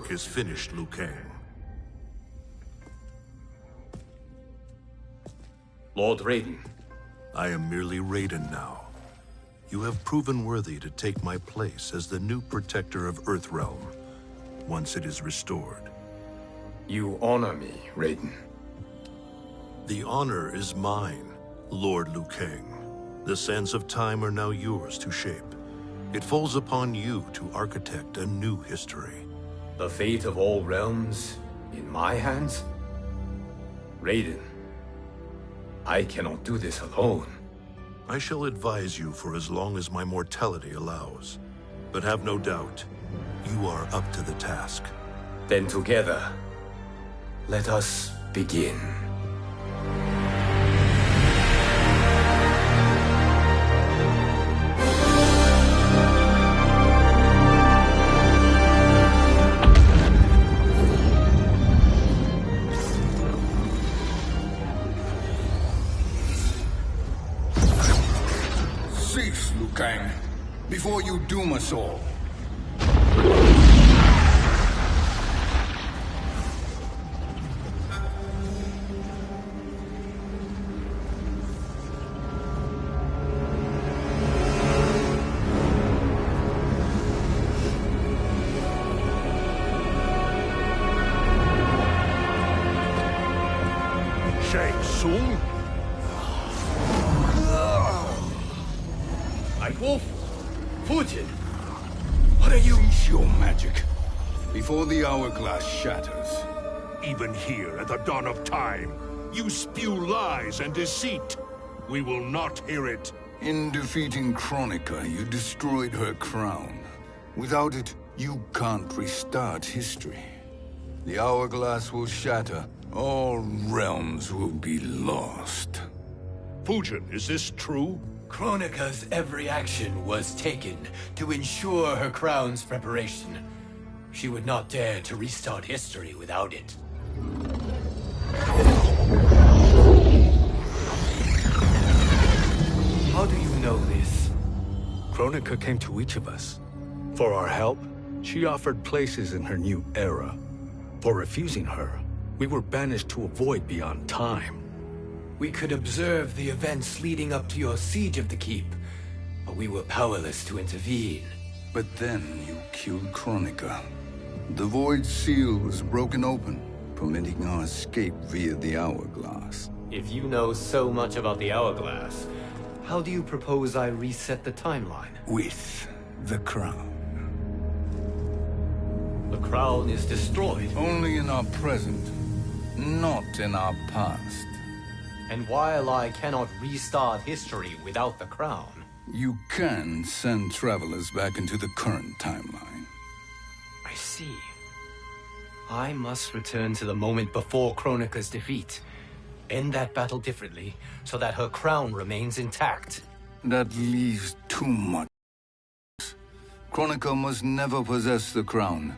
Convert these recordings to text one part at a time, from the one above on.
work is finished, Liu Kang. Lord Raiden. I am merely Raiden now. You have proven worthy to take my place as the new protector of Earthrealm, once it is restored. You honor me, Raiden. The honor is mine, Lord Liu Kang. The sands of time are now yours to shape. It falls upon you to architect a new history. The fate of all realms in my hands? Raiden, I cannot do this alone. I shall advise you for as long as my mortality allows. But have no doubt, you are up to the task. Then together, let us begin. Cease, Liu Kang, before you doom us all. Shang Tsung? Wolf, Fujin, what are you? Cease your magic before the hourglass shatters. Even here at the dawn of time, you spew lies and deceit. We will not hear it. In defeating Kronika, you destroyed her crown. Without it, you can't restart history. The hourglass will shatter. All realms will be lost. Fujin, is this true? Kronika's every action was taken to ensure her crown's preparation. She would not dare to restart history without it. How do you know this? Kronika came to each of us. For our help, she offered places in her new era. For refusing her, we were banished to a void beyond time. We could observe the events leading up to your siege of the keep, but we were powerless to intervene. But then you killed Kronika. The Void Seal was broken open, permitting our escape via the hourglass. If you know so much about the hourglass, how do you propose I reset the timeline? With the crown. The crown is destroyed. Only in our present, not in our past. And while I cannot restart history without the crown... You can send travelers back into the current timeline. I see. I must return to the moment before Kronika's defeat. End that battle differently, so that her crown remains intact. That leaves too much. Kronika must never possess the crown.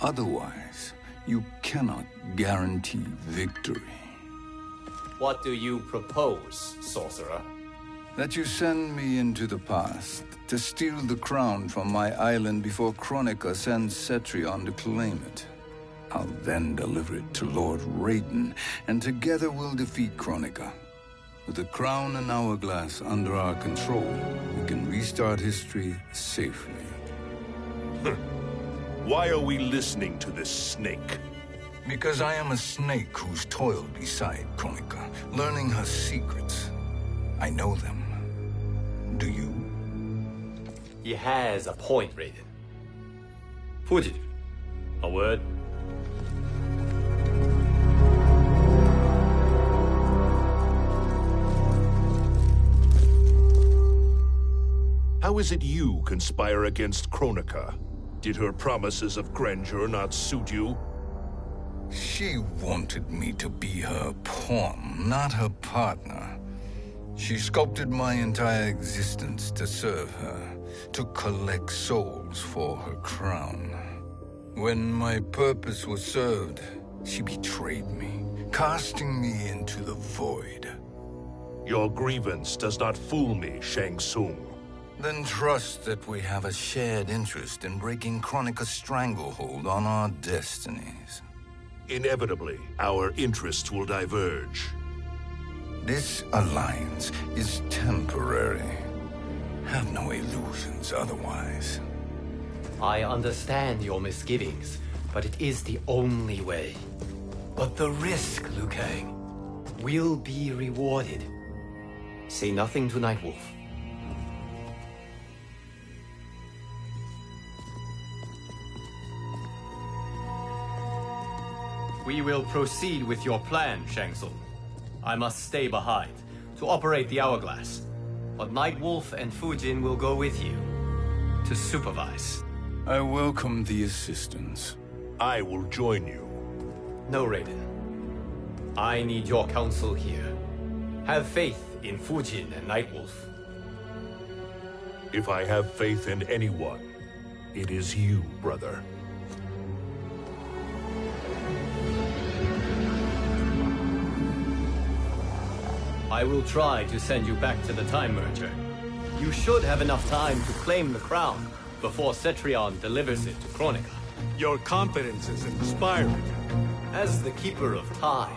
Otherwise, you cannot guarantee victory. What do you propose, sorcerer? That you send me into the past to steal the crown from my island before Kronika sends Cetrion to claim it. I'll then deliver it to Lord Raiden, and together we'll defeat Kronika. With the crown and hourglass under our control, we can restart history safely. Why are we listening to this snake? Because I am a snake who's toiled beside Kronika, learning her secrets. I know them. Do you? He has a point, Raiden. Fujin, a word? How is it you conspire against Kronika? Did her promises of grandeur not suit you? She wanted me to be her pawn, not her partner. She sculpted my entire existence to serve her, to collect souls for her crown. When my purpose was served, she betrayed me, casting me into the void. Your grievance does not fool me, Shang Tsung. Then trust that we have a shared interest in breaking Kronika's stranglehold on our destinies. Inevitably, our interests will diverge. This alliance is temporary. Have no illusions otherwise. I understand your misgivings, but it is the only way. But the risk, Liu Kang, will be rewarded. Say nothing to Nightwolf. We will proceed with your plan, Shang Tsung. I must stay behind to operate the Hourglass. But Nightwolf and Fujin will go with you to supervise. I welcome the assistance. I will join you. No, Raiden. I need your counsel here. Have faith in Fujin and Nightwolf. If I have faith in anyone, it is you, brother. I will try to send you back to the Time Merger. You should have enough time to claim the crown before Cetrion delivers it to Kronika. Your confidence is inspiring. As the Keeper of Time,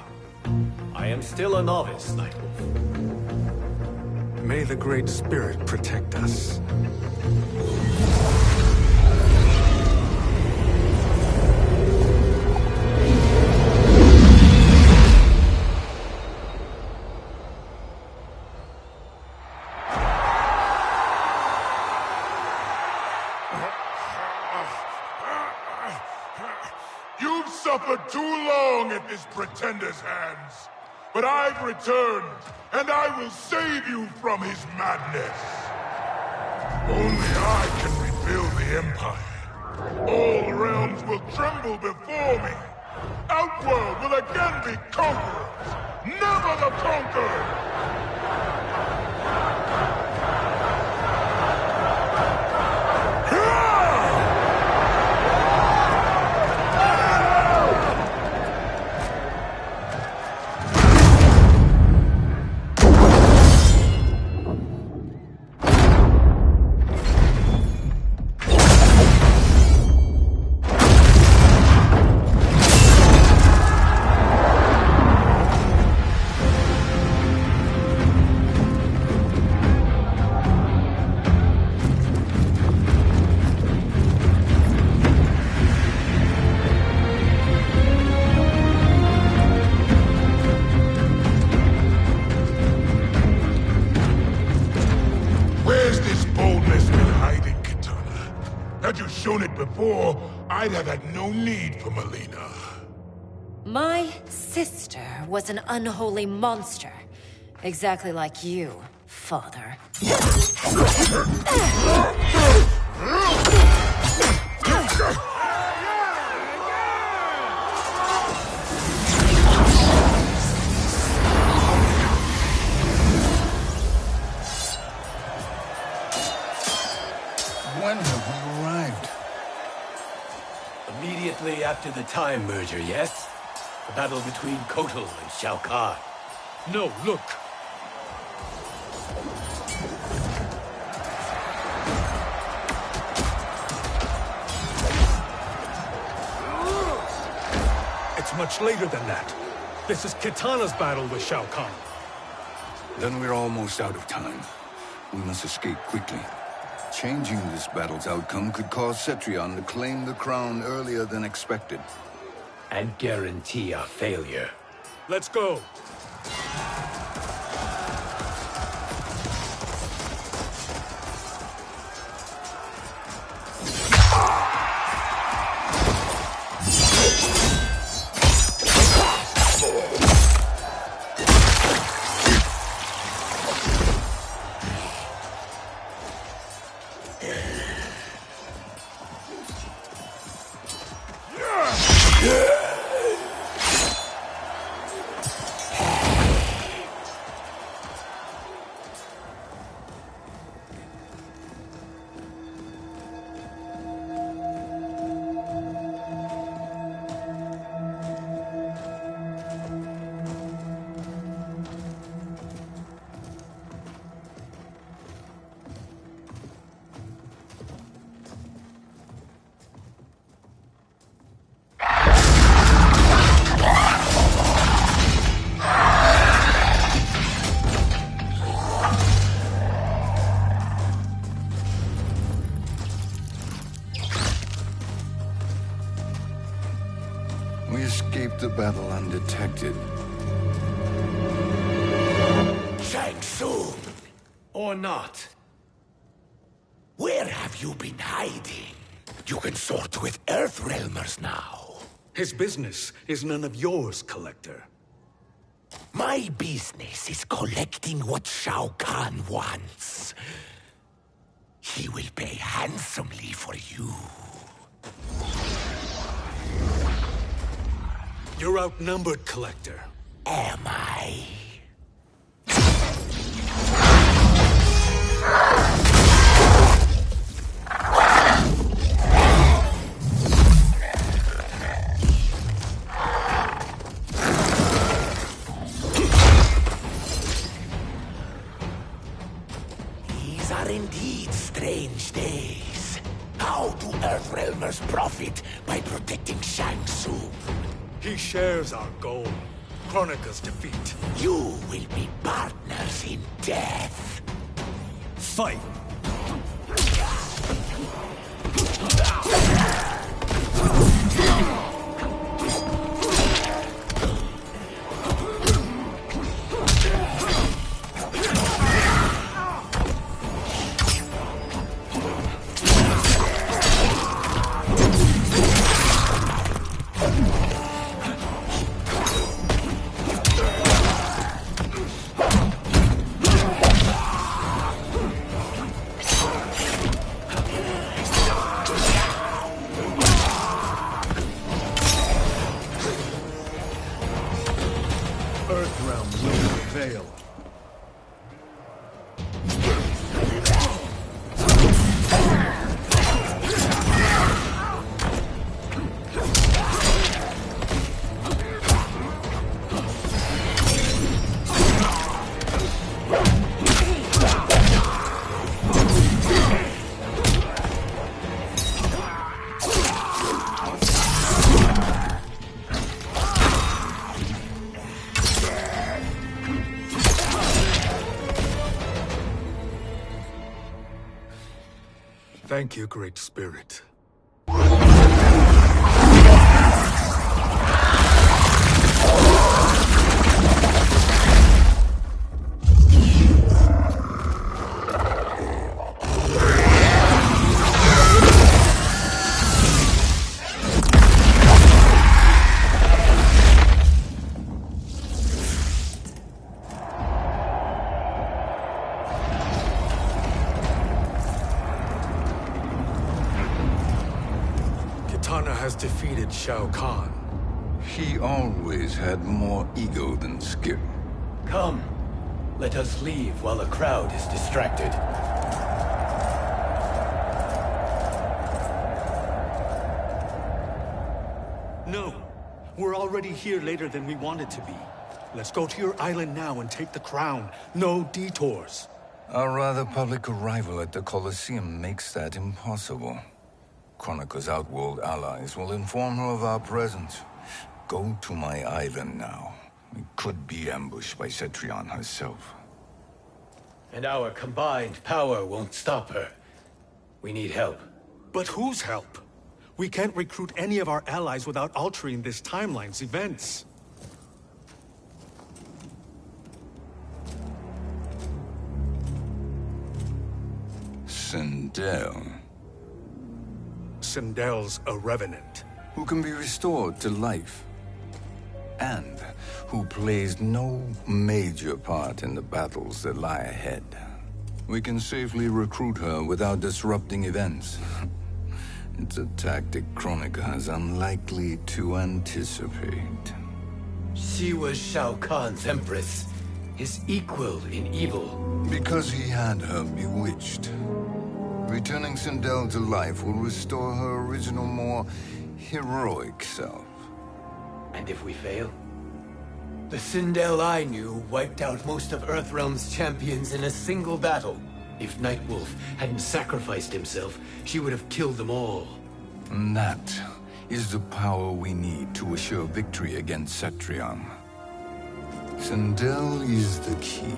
I am still a novice, Nightwolf. May the Great Spirit protect us. You've suffered too long at this pretender's hands. But I've returned, and I will save you from his madness. Only I can rebuild the Empire. All realms will tremble before me. Outworld will again be conquerors, never the conquered! Had you shown it before, I'd have had no need for Melina. My sister was an unholy monster. Exactly like you, father. When have we arrived? Immediately after the Time Merger, yes? The battle between Kotal and Shao Kahn. No, look. It's much later than that. This is Kitana's battle with Shao Kahn. Then we're almost out of time. We must escape quickly. Changing this battle's outcome could cause Cetrion to claim the crown earlier than expected. And guarantee our failure. Let's go. the battle undetected. Shang Tsung! Or not. Where have you been hiding? You can sort with Earthrealmers now. His business is none of yours, Collector. My business is collecting what Shao Kahn wants. He will pay handsomely for you. You're outnumbered, Collector. Am I? These are indeed strange days. How do Earthrealmers profit by protecting Shang Tsung? He shares our goal. Kronika's defeat. You will be partners in death. Fight! Earthrealm will prevail. Thank you, Great Spirit. Kitana has defeated Shao Kahn. He always had more ego than skill. Come, let us leave while the crowd is distracted. No, we're already here later than we wanted to be. Let's go to your island now and take the crown. No detours. Our rather public arrival at the Colosseum makes that impossible. Kronika's outworld allies will inform her of our presence. Go to my island now. We could be ambushed by Cetrion herself. And our combined power won't stop her. We need help. But whose help? We can't recruit any of our allies without altering this timeline's events. Sindel, Sindel's a revenant. who can be restored to life, and who plays no major part in the battles that lie ahead. We can safely recruit her without disrupting events. It's a tactic Kronika is unlikely to anticipate. She was Shao Kahn's empress, his equal in evil. Because he had her bewitched. Returning Sindel to life will restore her original, more heroic self. And if we fail? The Sindel I knew wiped out most of Earthrealm's champions in a single battle. If Nightwolf hadn't sacrificed himself, she would have killed them all. And that is the power we need to assure victory against Cetrion. Sindel is the key.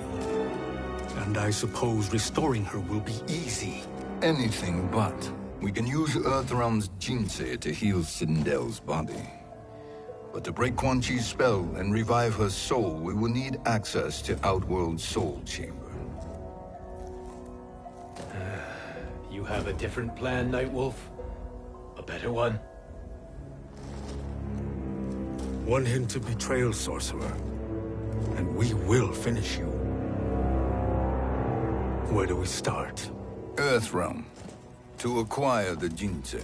And I suppose restoring her will be easy. Anything but. We can use Earthrealm's Jinsei to heal Sindel's body. But to break Quan Chi's spell and revive her soul, we will need access to Outworld's soul chamber. You have a different plan, Nightwolf? A better one? One hint of betrayal, sorcerer, and we will finish you. Where do we start? Earthrealm. To acquire the Jinsei.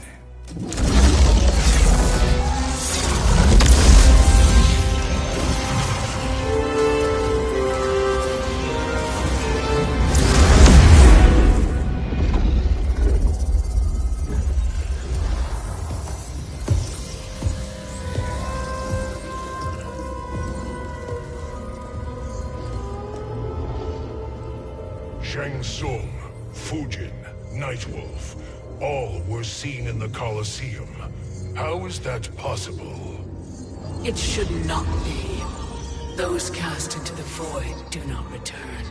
Shang Tsung, Fujin, Nightwolf, all were seen in the Colosseum. How is that possible? It should not be. Those cast into the void do not return.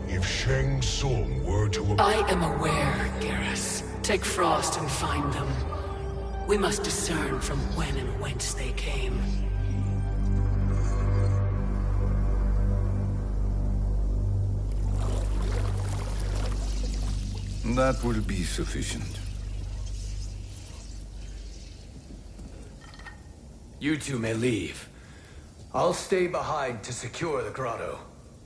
If Shang Tsung were to... I am aware, Garrus. Take Frost and find them. We must discern from when and whence they came. That will be sufficient. You two may leave. I'll stay behind to secure the grotto.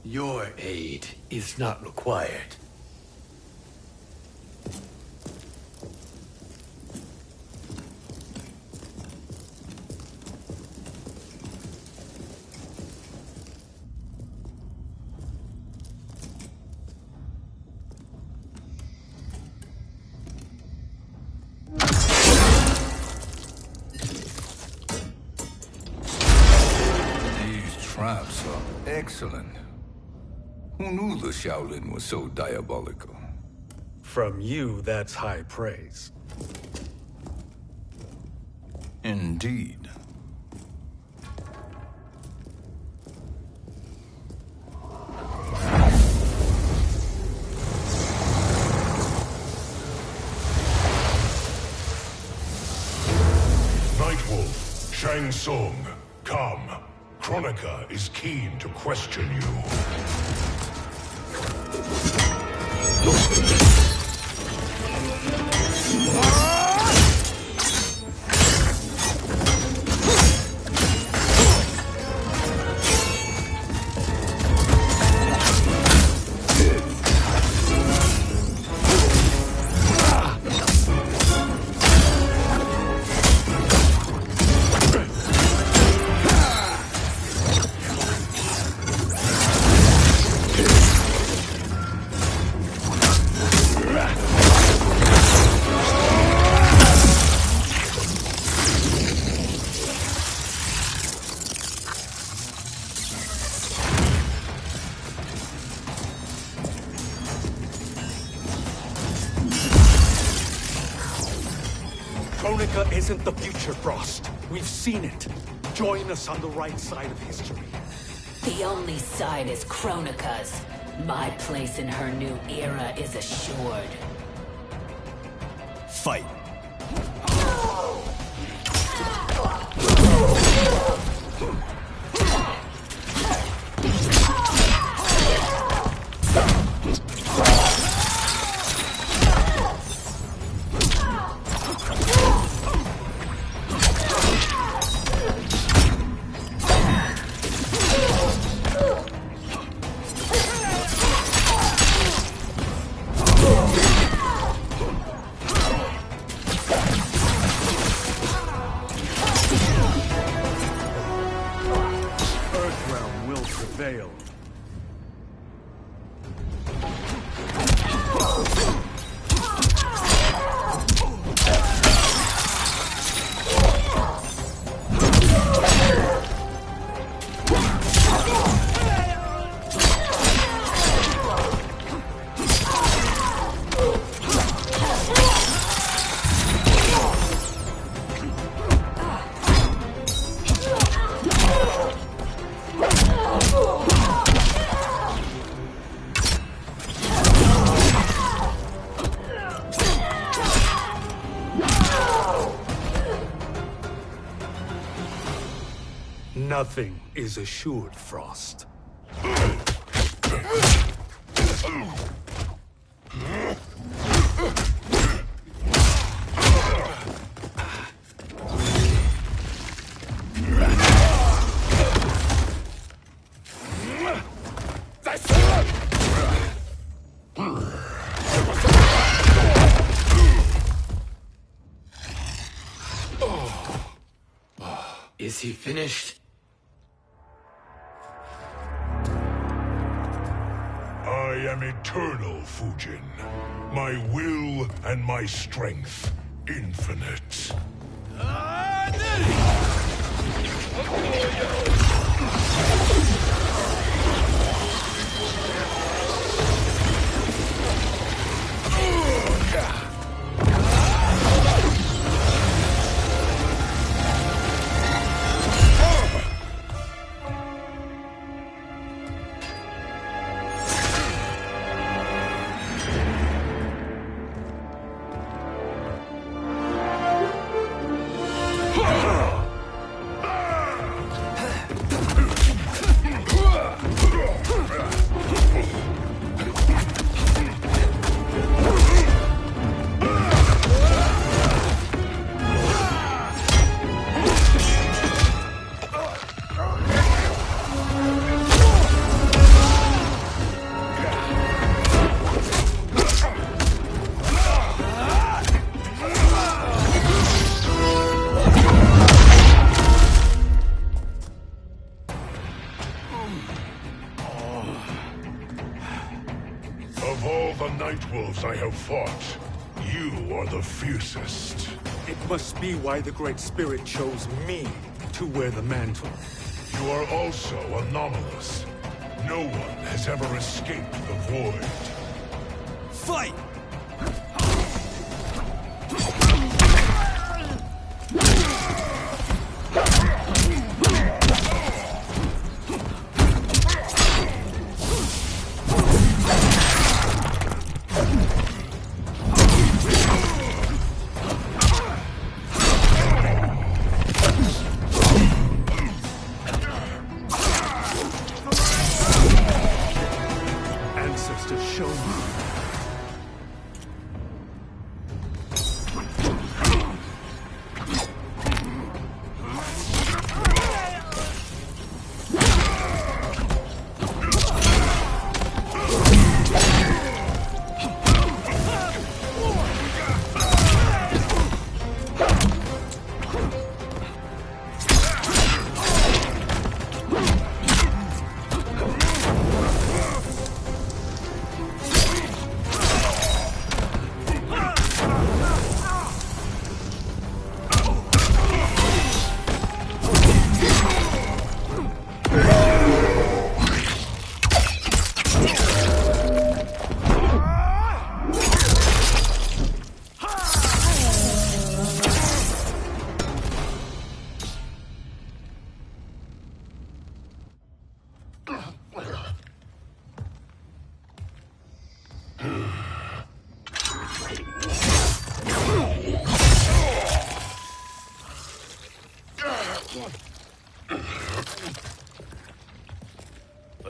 Your aid is not required. Traps are excellent. Who knew the Shaolin was so diabolical? From you, that's high praise. Indeed. Nightwolf, Shang Tsung, come. Kronika is keen to question you. Kronika isn't the future, Frost. We've seen it. Join us on the right side of history. The only side is Kronika's. My place in her new era is assured. Fight. Nothing is assured, Frost. Is he finished? I am eternal, Fujin. My will and my strength, infinite. Of all the Nightwolves I have fought, you are the fiercest. It must be why the Great Spirit chose me to wear the mantle. You are also anomalous. No one has ever escaped the Void. Fight! Ancestors show me.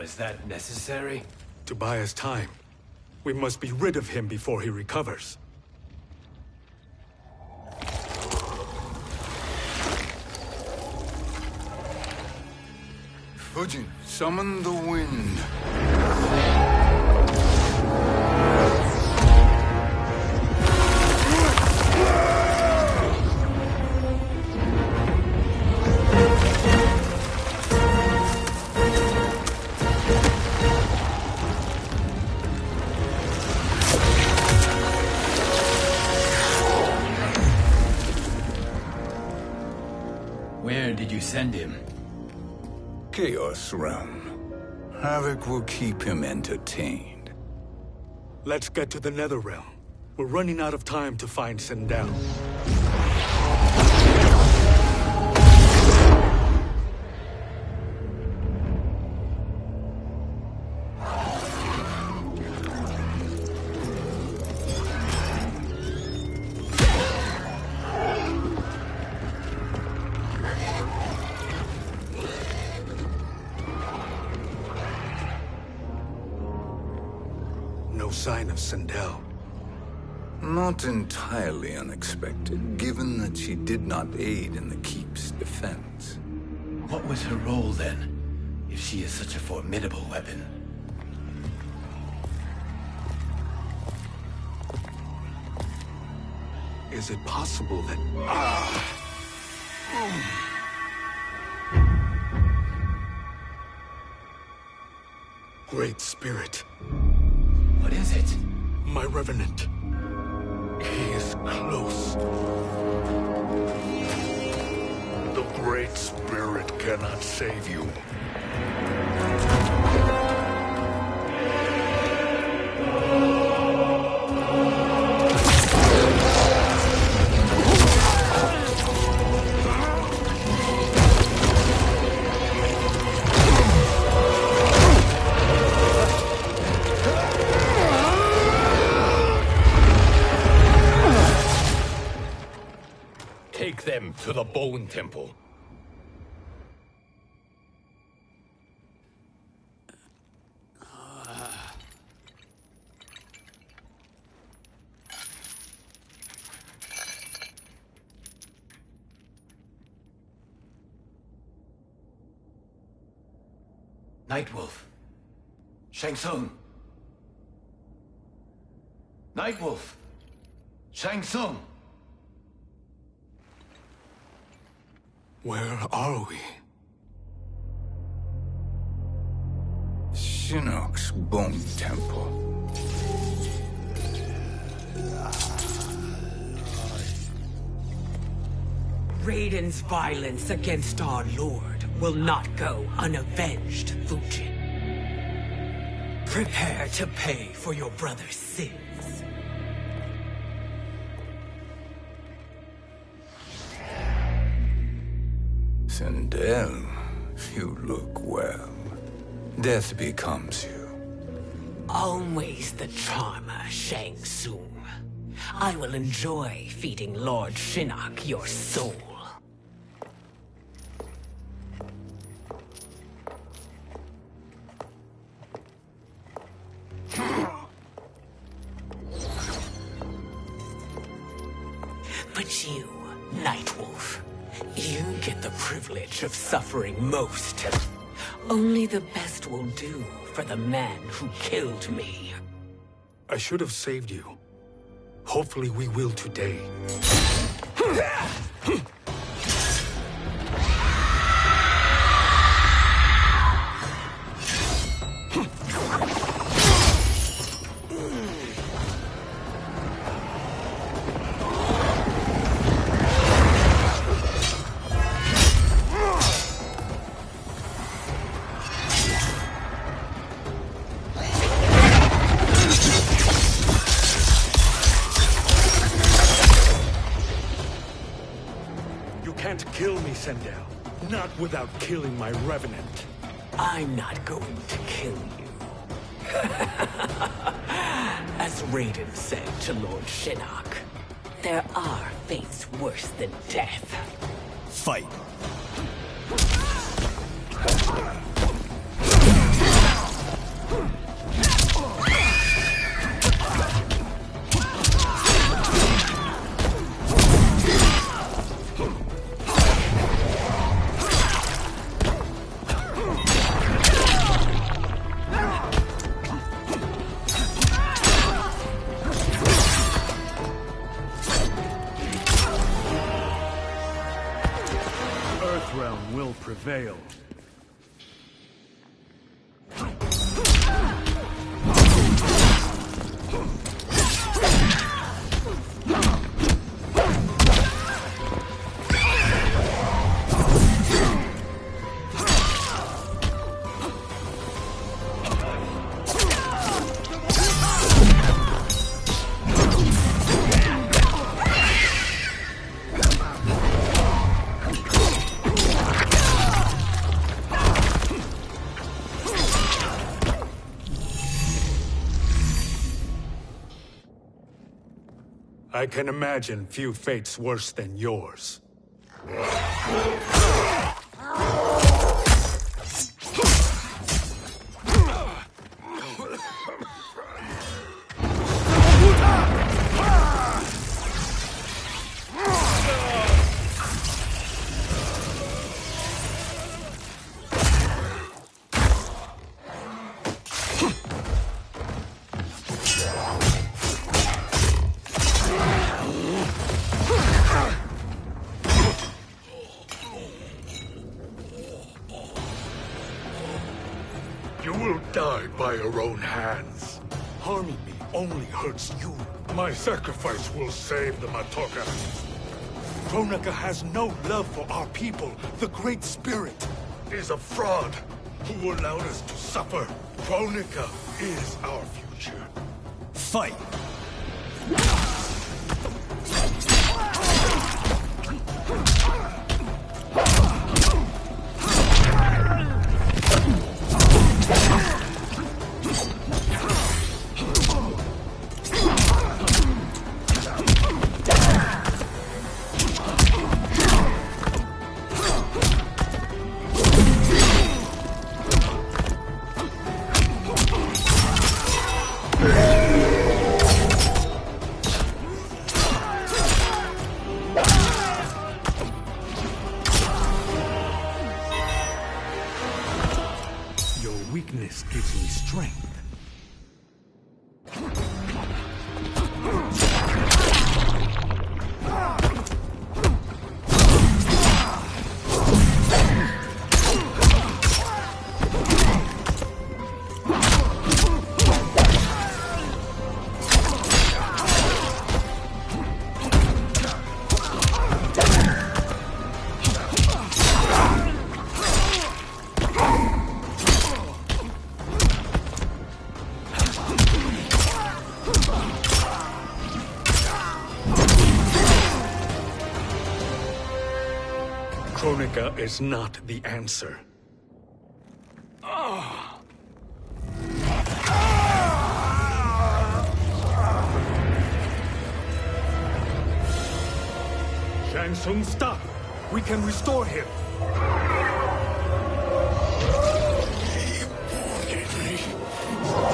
Was that necessary? To buy us time. We must be rid of him before he recovers. Fujin, summon the wind. Where did you send him? Chaos Realm. Havoc will keep him entertained. Let's get to the Netherrealm. We're running out of time to find Sindel. No sign of Sindel. Not entirely unexpected, given that she did not aid in the Keep's defense. What was her role then, if she is such a formidable weapon? Is it possible that... Great Spirit. What is it? My Revenant. He is close. The Great Spirit cannot save you. Take them to the Bone Temple. Nightwolf. Shang Tsung. Nightwolf. Shang Tsung. Where are we? Shinnok's Bone Temple. Raiden's violence against our Lord will not go unavenged, Fujin. Prepare to pay for your brother's sins. Sindel, you look well. Death becomes you. Always the charmer, Shang Tsung. I will enjoy feeding Lord Shinnok your soul. But you, Nightwolf, you get the privilege of suffering most. Only the best will do for the man who killed me. I should have saved you. Hopefully we will today. Kill me, Sindel. Not without killing my Revenant. I'm not going to kill you. As Raiden said to Lord Shinnok, there are fates worse than death. Fight. Earthrealm will prevail. I can imagine few fates worse than yours. your own hands. Harming me only hurts you. My sacrifice will save the Matoka. Kronika has no love for our people. The Great Spirit Is a fraud who allowed us to suffer. Kronika is our future. Fight! Weakness gives me strength. Kronika is not the answer. Shang Tsung, stop! We can restore him!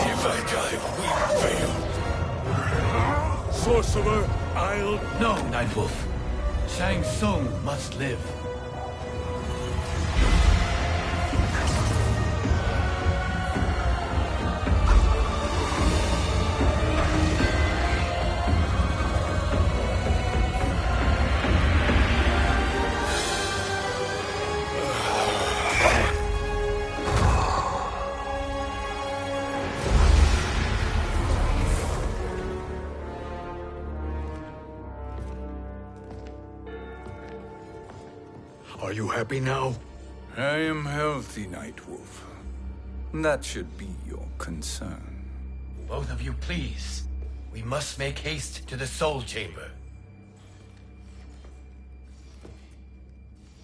If I die, we fail. Sorcerer, I'll... No, Nightwolf. Shang Tsung must live. Are you happy now? I am healthy, Nightwolf. That should be your concern. Both of you, please. We must make haste to the Soul Chamber.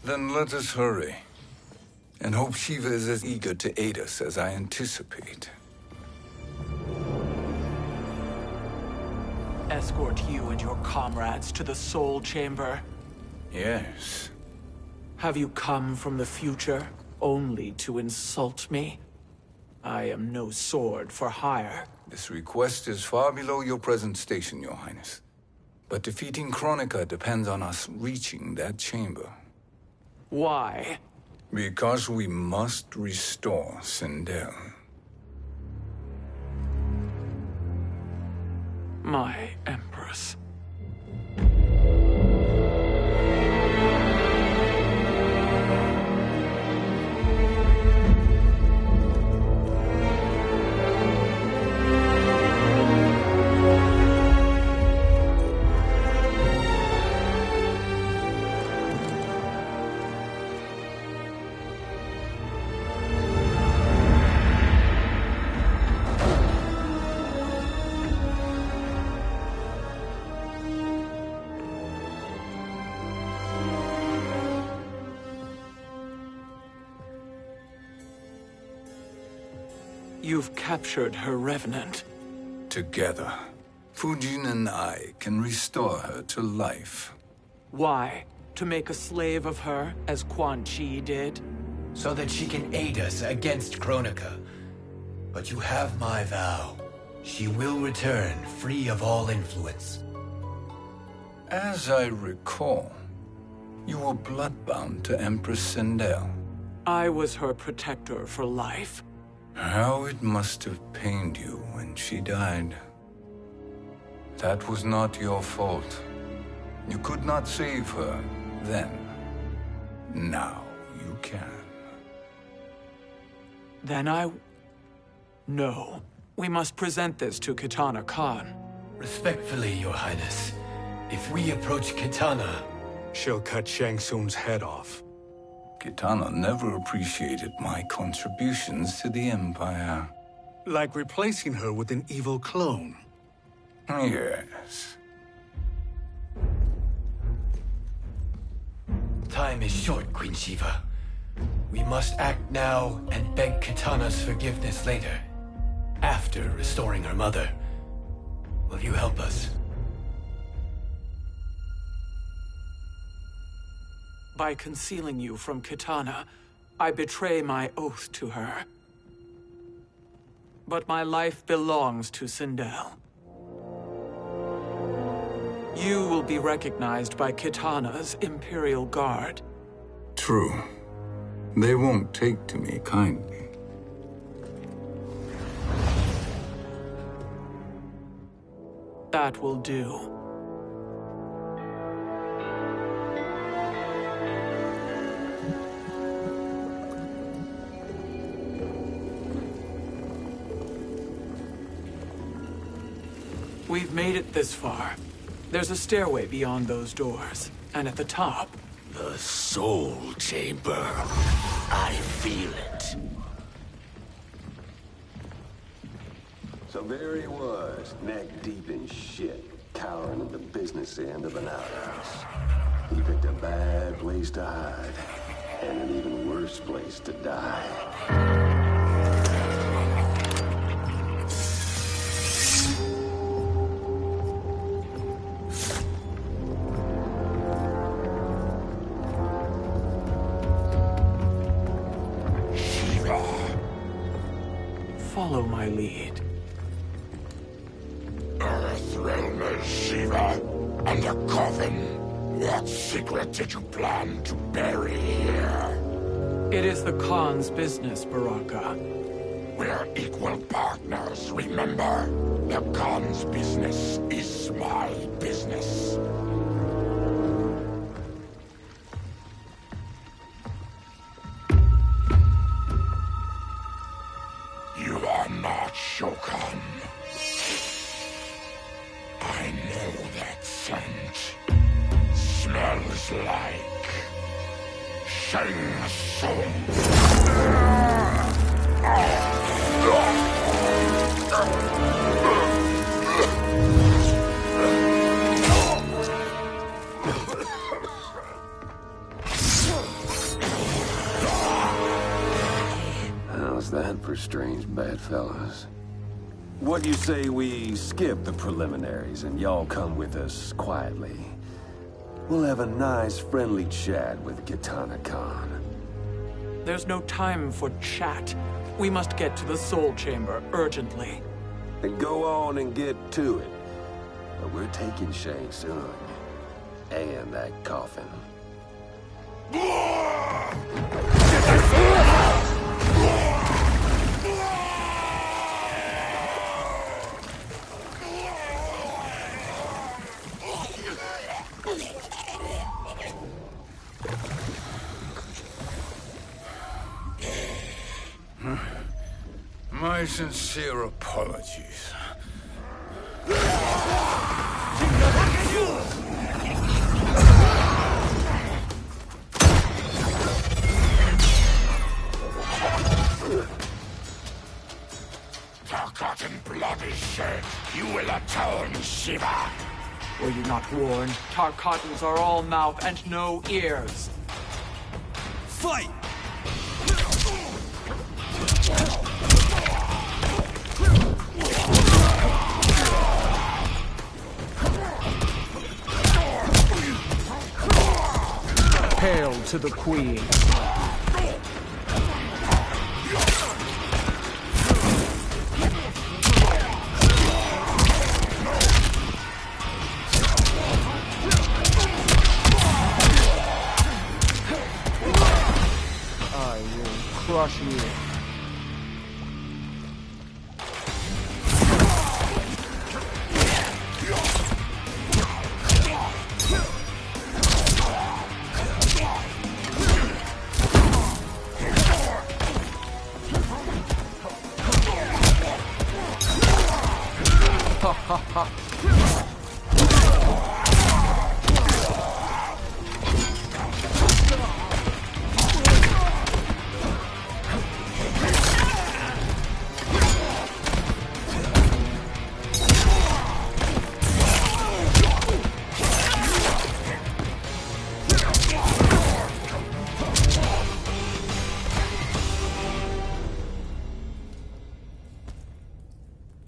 Then let us hurry. And hope Shiva is as eager to aid us as I anticipate. Escort you and your comrades to the Soul Chamber. Yes. Have you come from the future only to insult me? I am no sword for hire. This request is far below your present station, Your Highness. But defeating Kronika depends on us reaching that chamber. Why? Because we must restore Sindel. My Empress. You've captured her revenant. Together, Fujin and I can restore her to life. Why? To make a slave of her, as Quan Chi did? So that she can aid us against Kronika. But you have my vow. She will return free of all influence. As I recall, you were bloodbound to Empress Sindel. I was her protector for life. How it must have pained you when she died. That was not your fault. You could not save her then. Now you can. Then I No. We must present this to Kitana Khan. Respectfully, Your Highness, if we approach Kitana, she'll cut Shang Tsung's head off. Kitana never appreciated my contributions to the Empire. Like replacing her with an evil clone. Yes. Time is short, Queen Shiva. We must act now and beg Kitana's forgiveness later. After restoring her mother. Will you help us? By concealing you from Kitana, I betray my oath to her. But my life belongs to Sindel. You will be recognized by Kitana's Imperial Guard. True. They won't take to me kindly. That will do. We've made it this far. There's a stairway beyond those doors, and at the top... The Soul Chamber. I feel it. So there he was, neck deep in shit, cowering at the business end of an outhouse. He picked a bad place to hide, and an even worse place to die. Follow my lead. Earthrealm is Shiva, and a coffin. What secret did you plan to bury here? It is the Khan's business, Baraka. We're equal partners, remember? The Khan's business is my business. You are not Shokan. I know that scent. Smells like Shang Tsung. How's that for strange bedfellows? What do you say we skip the preliminaries and y'all come with us quietly? We'll have a nice, friendly chat with Kitana Khan. There's no time for chat. We must get to the Soul Chamber urgently. Then go on and get to it. But we're taking Shang Tsung. And that coffin. My sincere apologies. Forgotten blood is shed. You will atone, Shiva. Were you not warned? Tarkatans are all mouth and no ears. Fight! Hail to the Queen. I will crush you. Ha ha ha!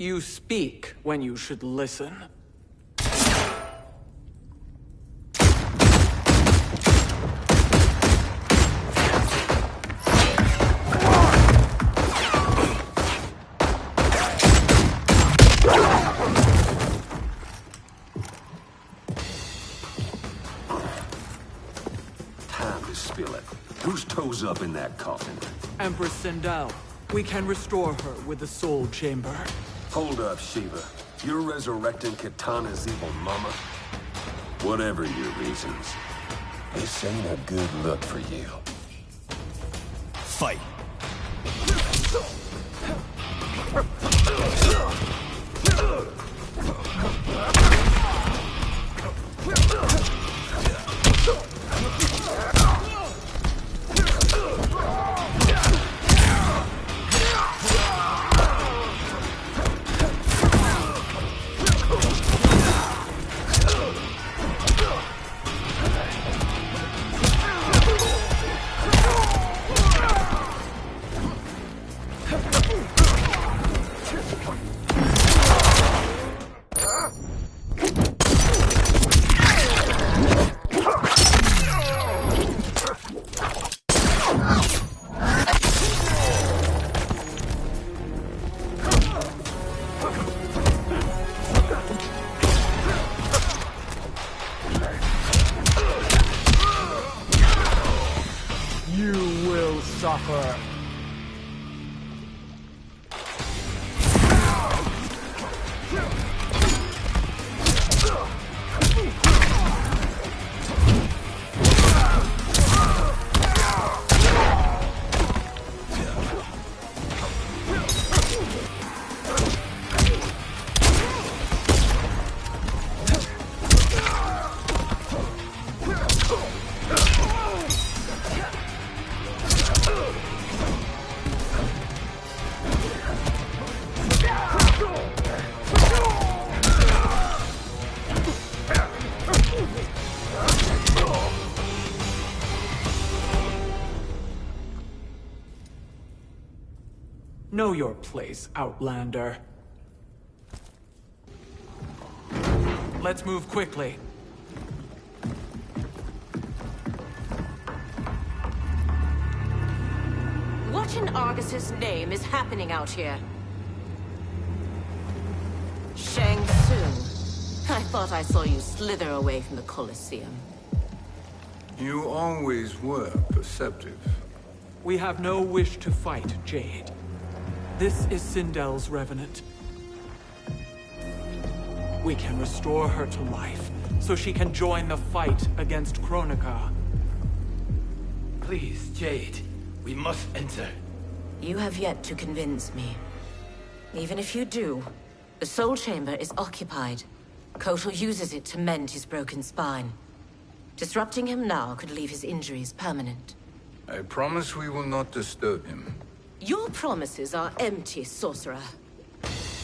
You speak when you should listen. Time to spill it. Whose toes up in that coffin? Empress Sindel, we can restore her with the Soul Chamber. Hold up, Shiva. You're resurrecting Kitana's evil mama? Whatever your reasons, this ain't a good look for you. Fight. You will suffer. Know your place, Outlander. Let's move quickly. What in Argus's name is happening out here? Shang Tsung. I thought I saw you slither away from the Colosseum. You always were perceptive. We have no wish to fight, Jade. This is Sindel's Revenant. We can restore her to life, so she can join the fight against Kronika. Please, Jade. We must enter. You have yet to convince me. Even if you do, the Soul Chamber is occupied. Kotal uses it to mend his broken spine. Disrupting him now could leave his injuries permanent. I promise we will not disturb him. Your promises are empty, sorcerer.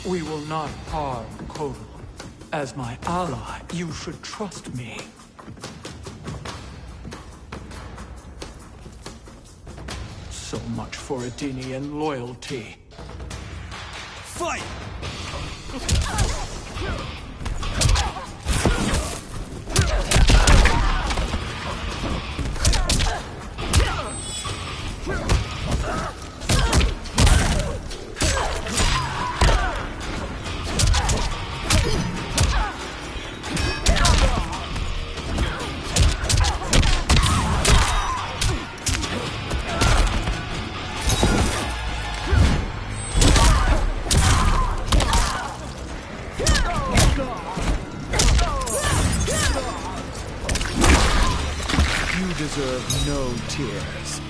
We will not harm Kotal. As my ally, you should trust me. So much for Adenian loyalty. Fight! Deserve no tears.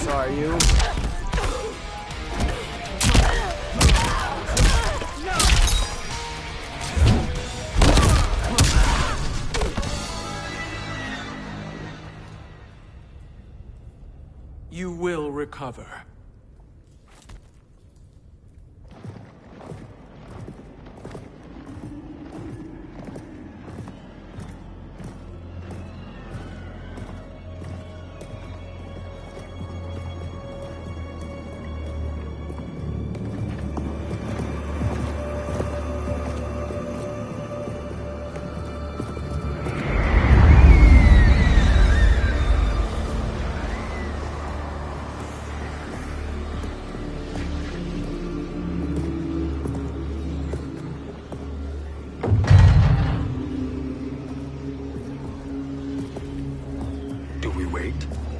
this, are you? You will recover.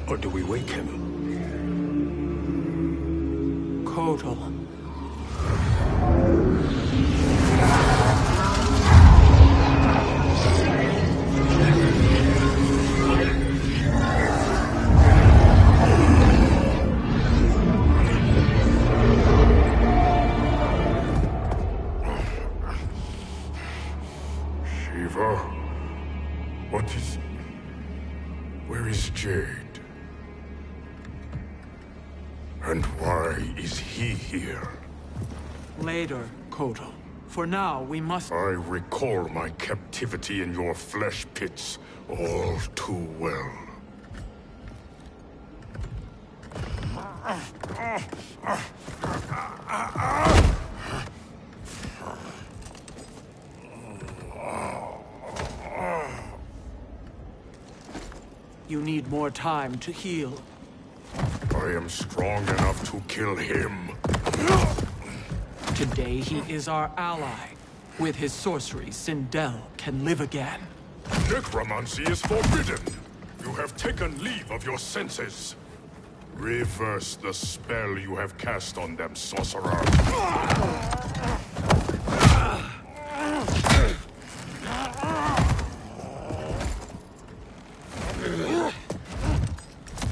Or do we wake him? Kotal. Shiva? What is... Where is Jade? And why is he here? Later, Kotal. For now, we must... I recall my captivity in your flesh pits all too well. You need more time to heal. I am strong enough to kill him. Today he is our ally. With his sorcery, Sindel can live again. Necromancy is forbidden. You have taken leave of your senses. Reverse the spell you have cast on them, sorcerer.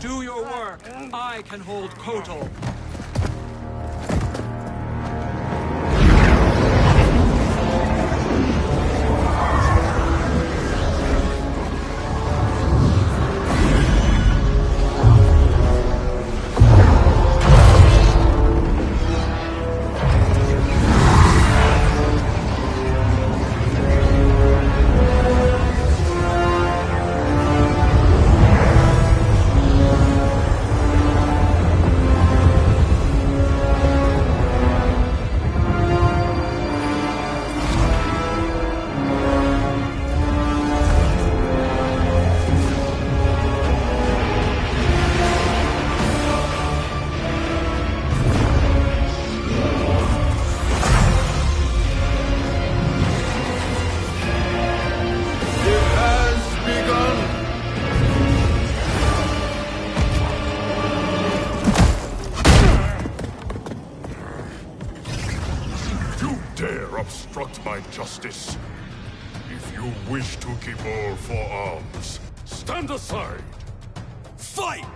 Do your work. I can hold Kotal. Obstruct my justice. If you wish to keep all four arms, stand aside. Fight!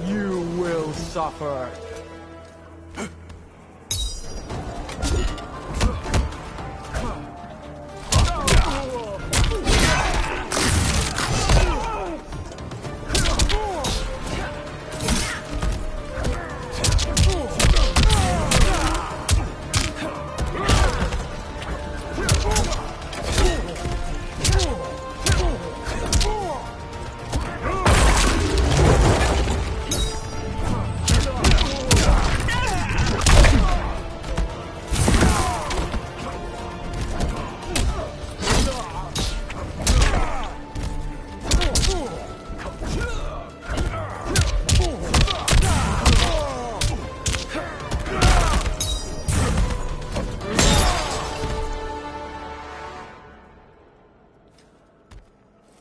You will suffer.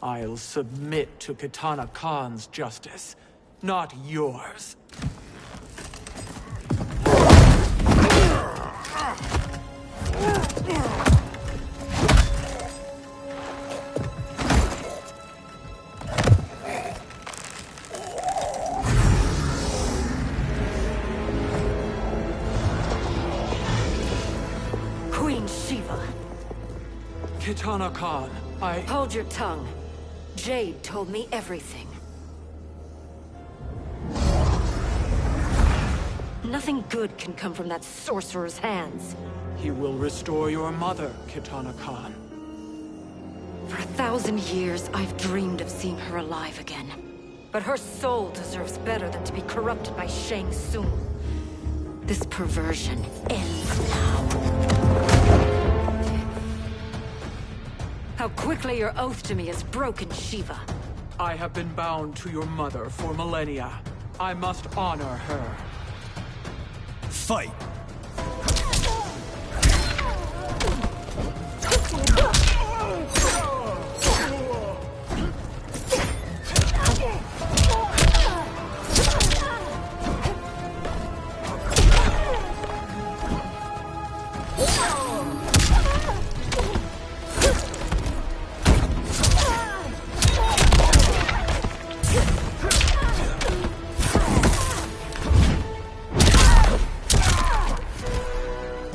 I'll submit to Kitana Khan's justice, not yours. Queen Shiva. Kitana Khan, Hold your tongue. Jade told me everything. Nothing good can come from that sorcerer's hands. He will restore your mother, Kitana Khan. For 1,000 years, I've dreamed of seeing her alive again. But her soul deserves better than to be corrupted by Shang Tsung. This perversion ends now. How quickly your oath to me has broken, Shiva. I have been bound to your mother for millennia. I must honor her. Fight!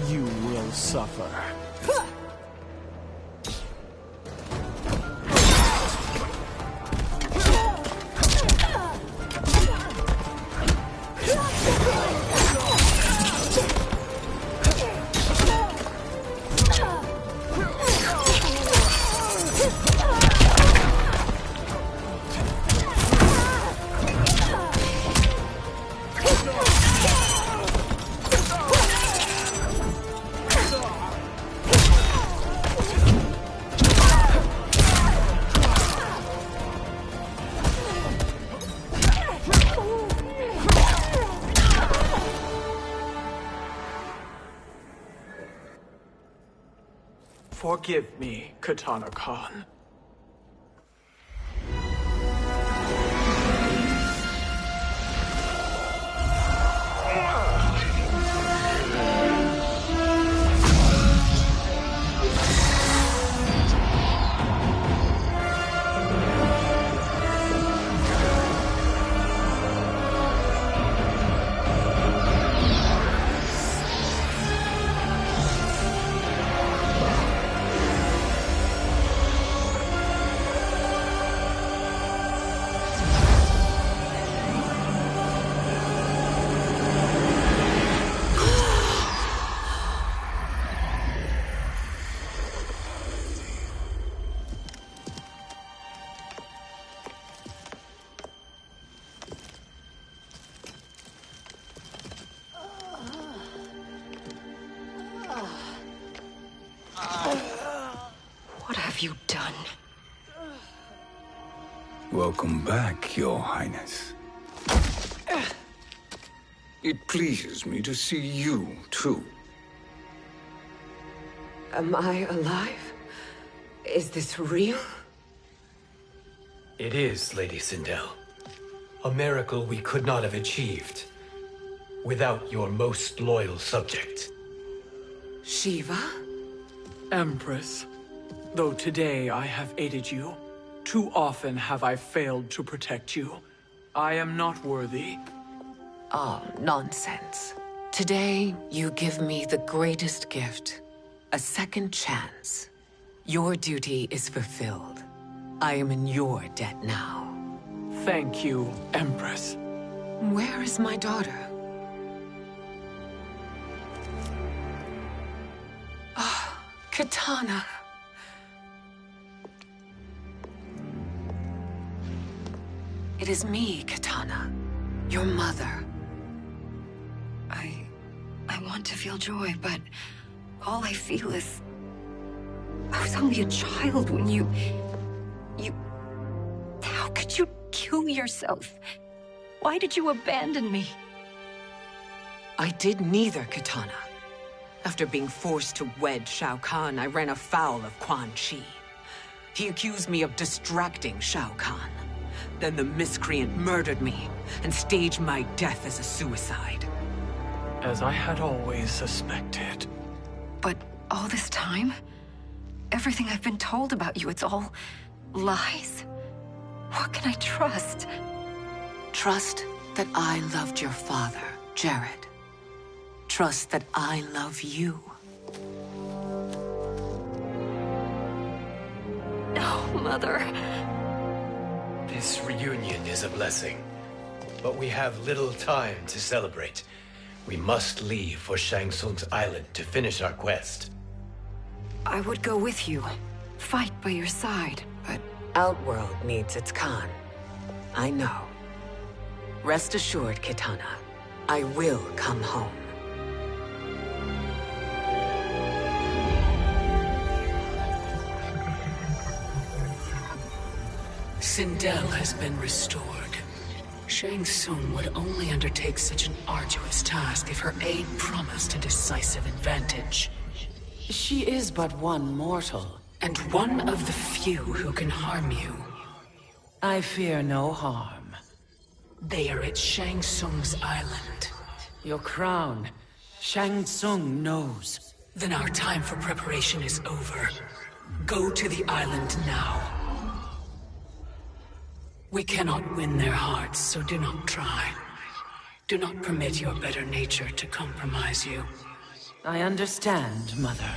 You will suffer. Forgive me, Kitana Khan. What have you done? Welcome back, Your Highness. It pleases me to see you, too. Am I alive? Is this real? It is, Lady Sindel. A miracle we could not have achieved without your most loyal subject. Shiva? Empress, though today I have aided you, too often have I failed to protect you. I am not worthy. Oh, nonsense. Today, you give me the greatest gift. A second chance. Your duty is fulfilled. I am in your debt now. Thank you, Empress. Where is my daughter? Ah, Kitana. It is me, Kitana. Your mother. I want to feel joy, but all I feel is... I was only a child when you... How could you kill yourself? Why did you abandon me? I did neither, Kitana. After being forced to wed Shao Kahn, I ran afoul of Quan Chi. He accused me of distracting Shao Kahn. Then the miscreant murdered me and staged my death as a suicide. As I had always suspected. But all this time? Everything I've been told about you, it's all lies? What can I trust? Trust that I loved your father, Jared. Trust that I love you. Oh, Mother. This reunion is a blessing, but we have little time to celebrate. We must leave for Shang Tsung's island to finish our quest. I would go with you, fight by your side. But Outworld needs its Khan. I know. Rest assured, Kitana, I will come home. Sindel has been restored. Shang Tsung would only undertake such an arduous task if her aid promised a decisive advantage. She is but one mortal, and one of the few who can harm you. I fear no harm. They are at Shang Tsung's island. Your crown, Shang Tsung knows. Then our time for preparation is over. Go to the island now. We cannot win their hearts, so do not try. Do not permit your better nature to compromise you. I understand, Mother.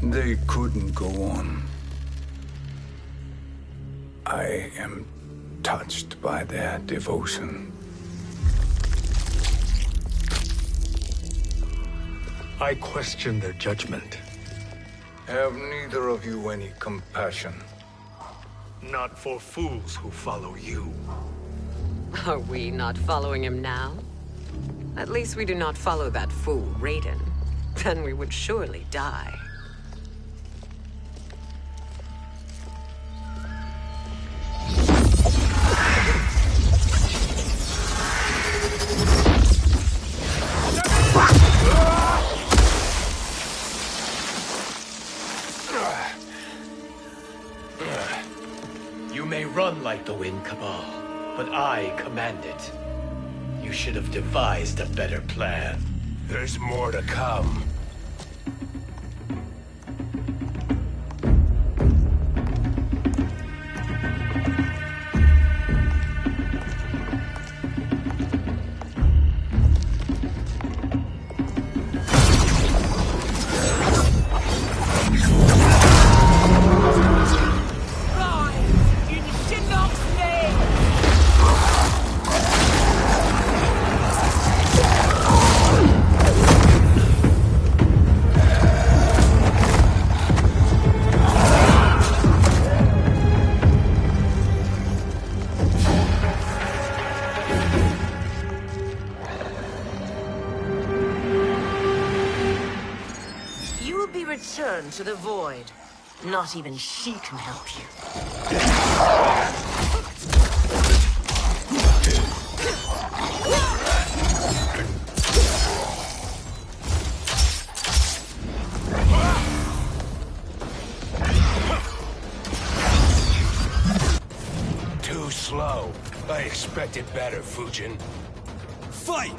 They couldn't go on. I am touched by their devotion. I question their judgment. Have neither of you any compassion? Not for fools who follow you. Are we not following him now? At least we do not follow that fool, Raiden. Then we would surely die. You may run like the wind, Cabal, but I command it. You should have devised a better plan. There's more to come. Return to the void. Not even she can help you. Too slow. I expected better, Fujin. Fight!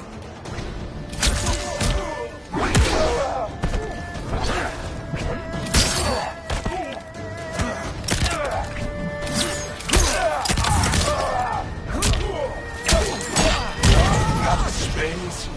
Spins.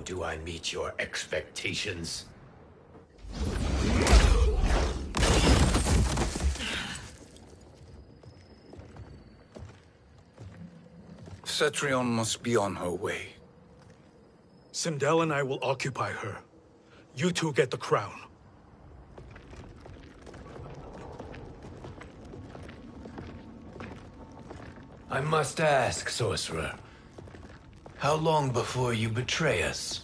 do I meet your expectations? Cetrion must be on her way. Sindel and I will occupy her. You two get the crown. I must ask, sorcerer. How long before you betray us?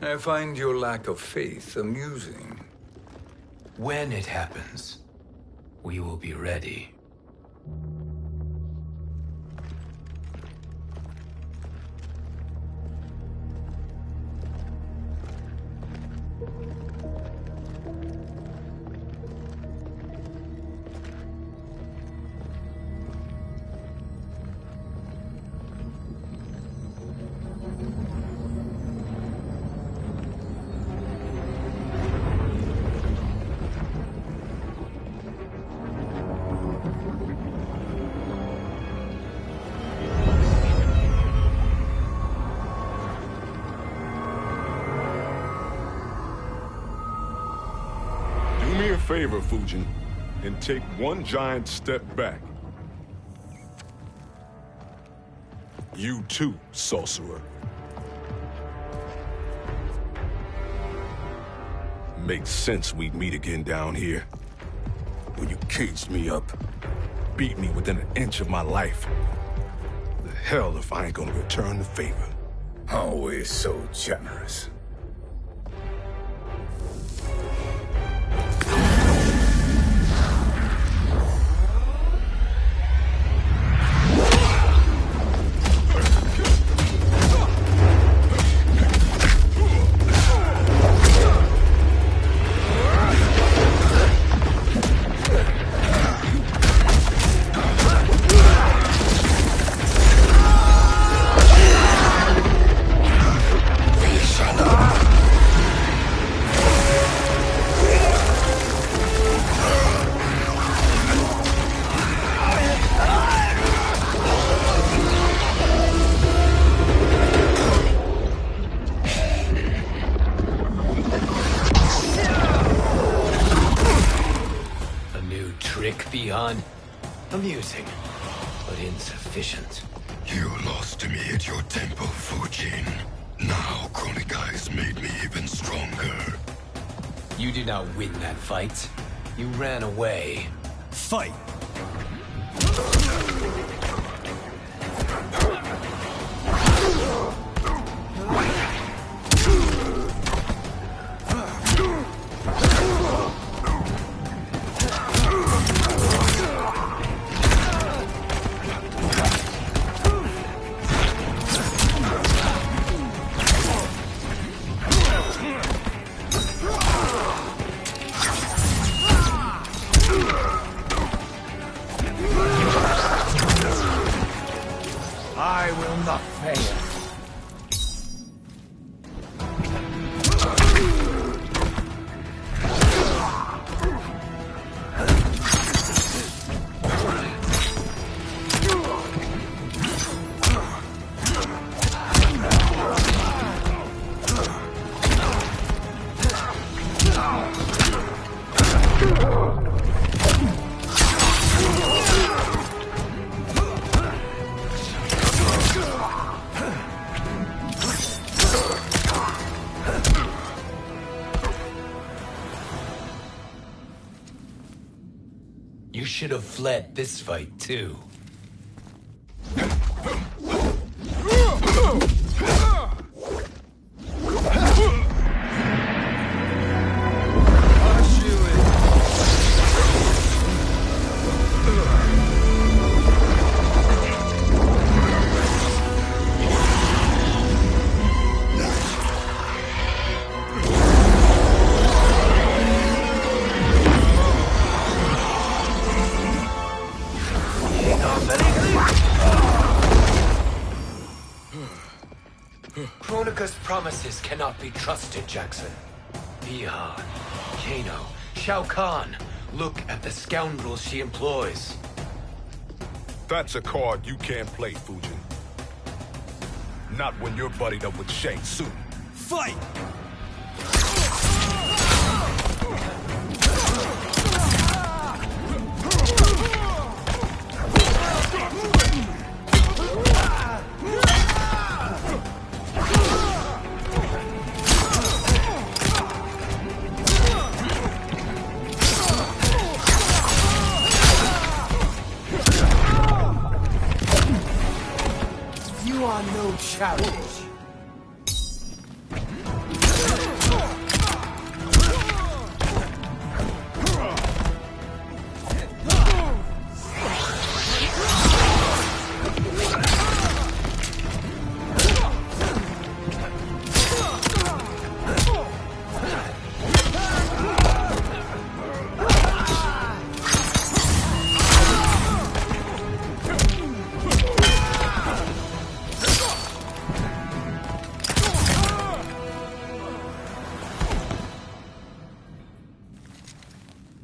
I find your lack of faith amusing. When it happens, we will be ready. Favor, Fujin, and take one giant step back. You too, sorcerer. Makes sense we'd meet again down here. When you caged me up, beat me within an inch of my life. The hell if I ain't gonna return the favor. Always so generous. Amusing, but insufficient. You lost to me at your temple, Fujin. Now Kronika has made me even stronger. You did not win that fight. You ran away. Fight! I will not fail. You should have fled this fight, too. Kronika's promises cannot be trusted, Jackson. Bihan, Kano, Shao Kahn. Look at the scoundrels she employs. That's a card you can't play, Fujin. Not when you're buddied up with Shang Tsung. Fight! You are no challenge.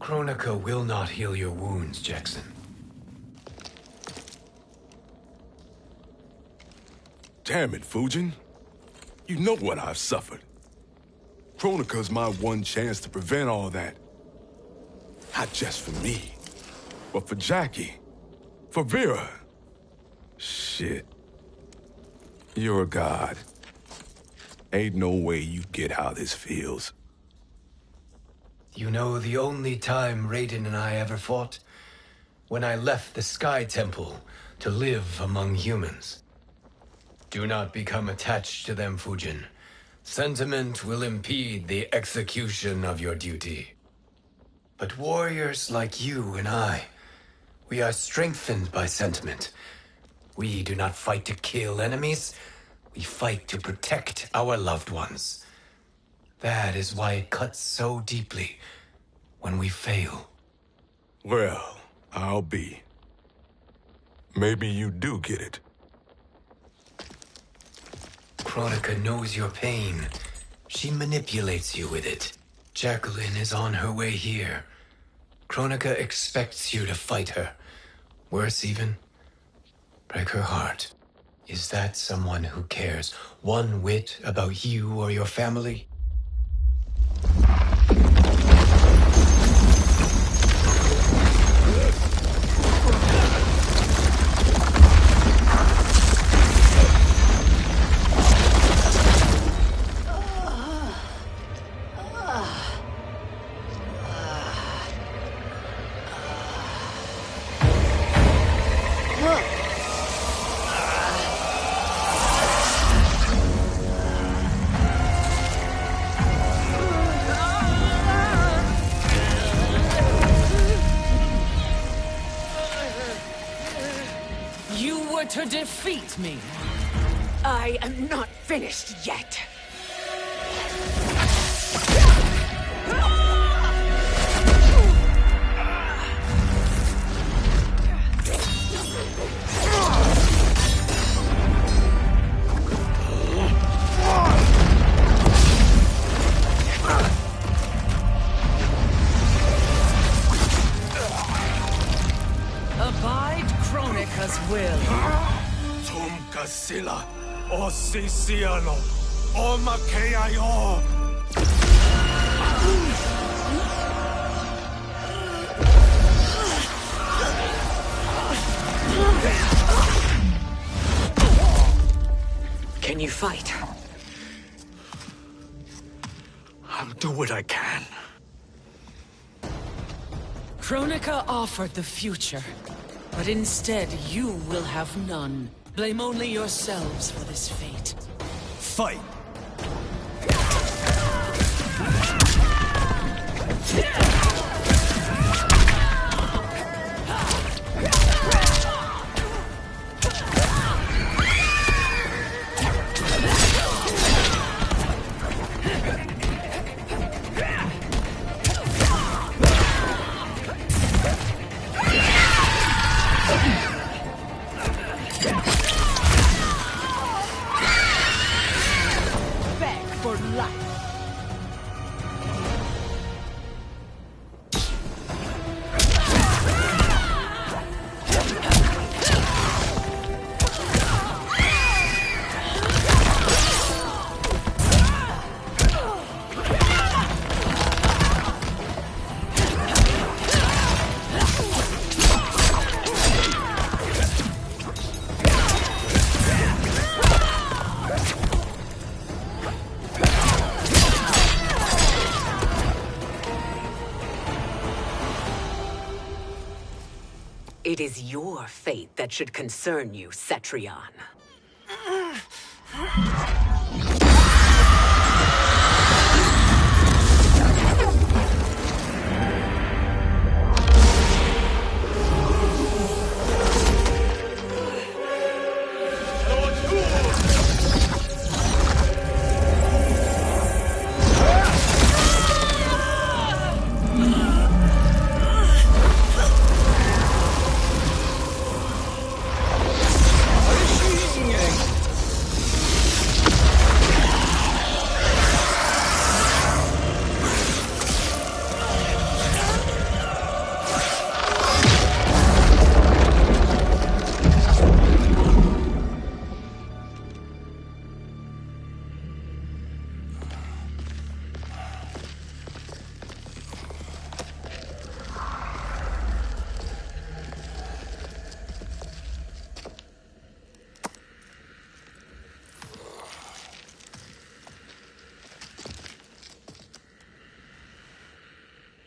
Kronika will not heal your wounds, Jackson. Damn it, Fujin. You know what I've suffered. Kronika's my one chance to prevent all that. Not just for me, but for Jackie, for Vera. Shit. You're a god. Ain't no way you get how this feels. You know the only time Raiden and I ever fought? When I left the Sky Temple to live among humans. Do not become attached to them, Fujin. Sentiment will impede the execution of your duty. But warriors like you and I, we are strengthened by sentiment. We do not fight to kill enemies. We fight to protect our loved ones. That is why it cuts so deeply when we fail. Well, I'll be. Maybe you do get it. Kronika knows your pain. She manipulates you with it. Jacqueline is on her way here. Kronika expects you to fight her. Worse even, break her heart. Is that someone who cares one whit about you or your family? To defeat me. I am not finished yet. Abide Kronika's will. Sila, o Siciano, o Makeayo. Can you fight? I'll do what I can. Kronika offered the future, but instead you will have none. Blame only yourselves for this fate. Fight! It is your fate that should concern you, Cetrion.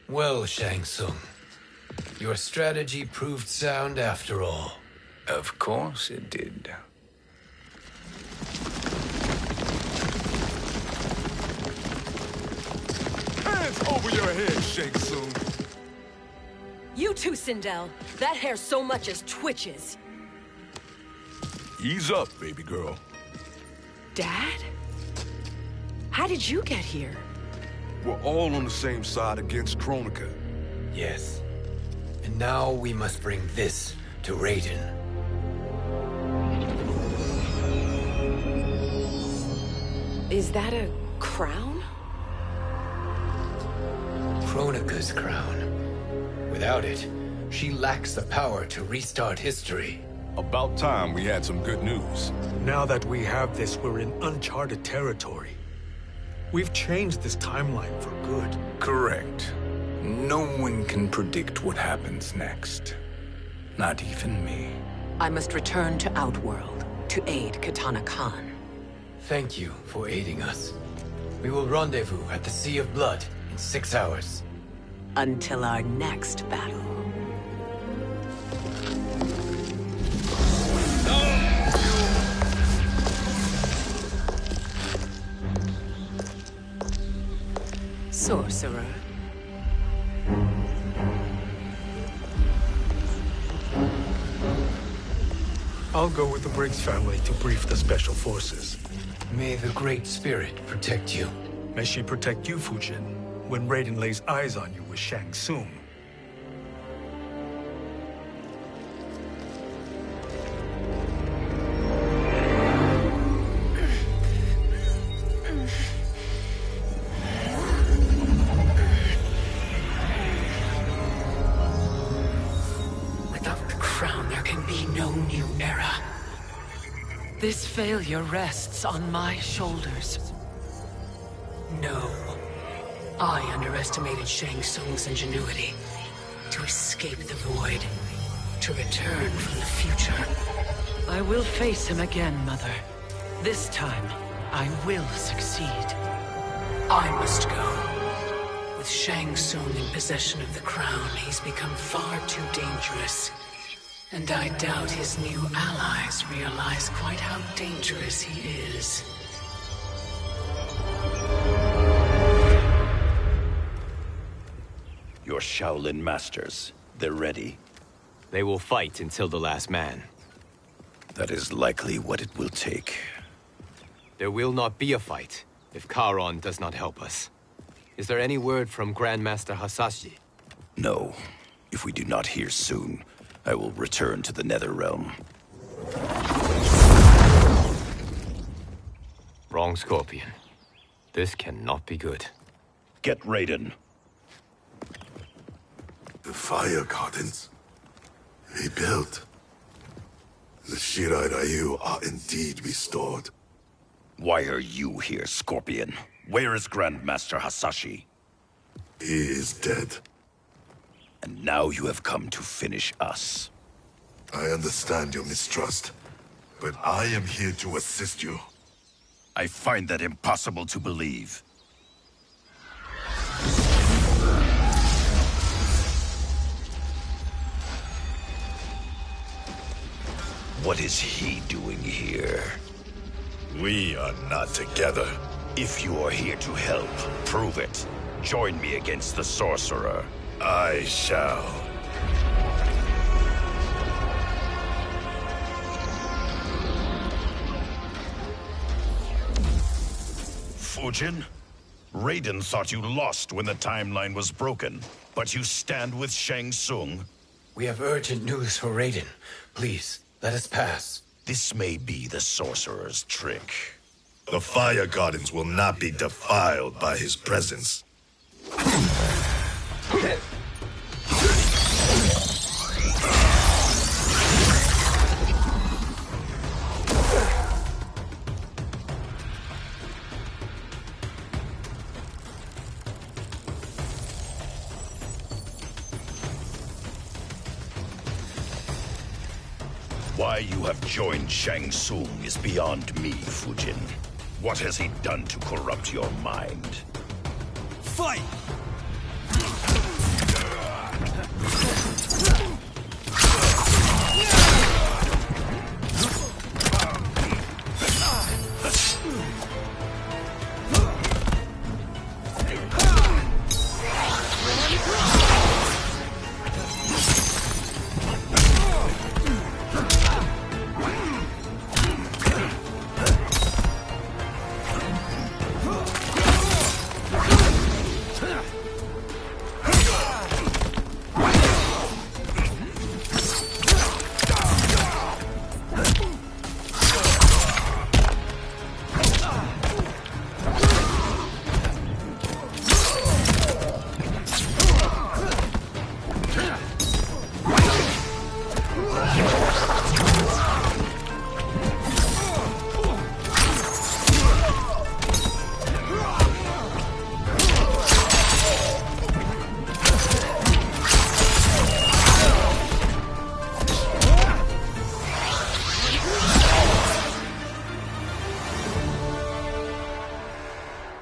Well, Shang Tsung, your strategy proved sound after all. Of course it did. Hands over your head, Shang Tsung. You too, Sindel. That hair so much as twitches. Ease up, baby girl. Dad? How did you get here? We're all on the same side against Kronika. Yes. And now we must bring this to Raiden. Is that a crown? Kronika's crown. Without it, she lacks the power to restart history. About time we had some good news. Now that we have this, we're in uncharted territory. We've changed this timeline for good. Correct. No one can predict what happens next. Not even me. I must return to Outworld to aid Katana Khan. Thank you for aiding us. We will rendezvous at the Sea of Blood in 6 hours. Until our next battle. Sorcerer. I'll go with the Briggs family to brief the Special Forces. May the Great Spirit protect you. May she protect you, Fujin, when Raiden lays eyes on you with Shang Tsung. This failure rests on my shoulders. No. I underestimated Shang Tsung's ingenuity. To escape the void. To return from the future. I will face him again, Mother. This time, I will succeed. I must go. With Shang Tsung in possession of the crown, he's become far too dangerous. And I doubt his new allies realize quite how dangerous he is. Your Shaolin masters, they're ready. They will fight until the last man. That is likely what it will take. There will not be a fight if Charon does not help us. Is there any word from Grandmaster Hasashi? No. If we do not hear soon, I will return to the Netherrealm. Wrong, Scorpion. This cannot be good. Get Raiden. The fire gardens. Rebuilt. The Shirai Ryu are indeed restored. Why are you here, Scorpion? Where is Grandmaster Hasashi? He is dead. And now you have come to finish us. I understand your mistrust, but I am here to assist you. I find that impossible to believe. What is he doing here? We are not together. If you are here to help, prove it. Join me against the sorcerer. I shall. Fujin? Raiden thought you lost when the timeline was broken, but you stand with Shang Tsung? We have urgent news for Raiden. Please, let us pass. This may be the sorcerer's trick. The Fire Gardens will not be defiled by his presence. Why you have joined Shang Tsung is beyond me, Fujin. What has he done to corrupt your mind? Fight!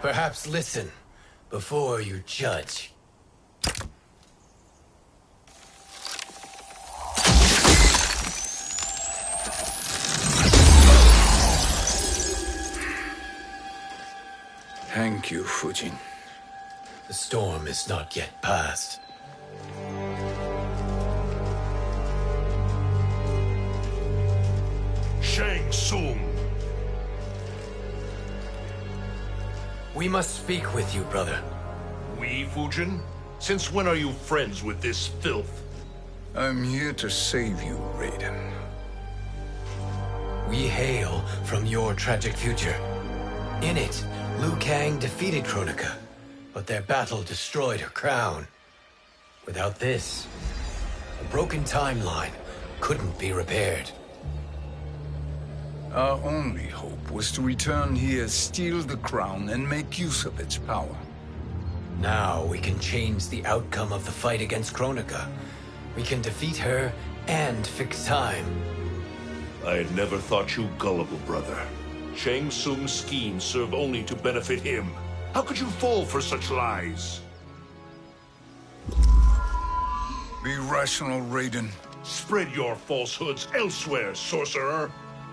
Perhaps listen before you judge. Thank you, Fujin. The storm is not yet past. Shang Tsung! We must speak with you, brother. We, Fujin? Since when are you friends with this filth? I'm here to save you, Raiden. We hail from your tragic future. In it, Liu Kang defeated Kronika, but their battle destroyed her crown. Without this, a broken timeline couldn't be repaired. Our only hope was to return here, steal the crown, and make use of its power. Now we can change the outcome of the fight against Kronika. We can defeat her and fix time. I had never thought you gullible, brother. Shang Tsung's schemes serve only to benefit him. How could you fall for such lies? Be rational, Raiden. Spread your falsehoods elsewhere, sorcerer.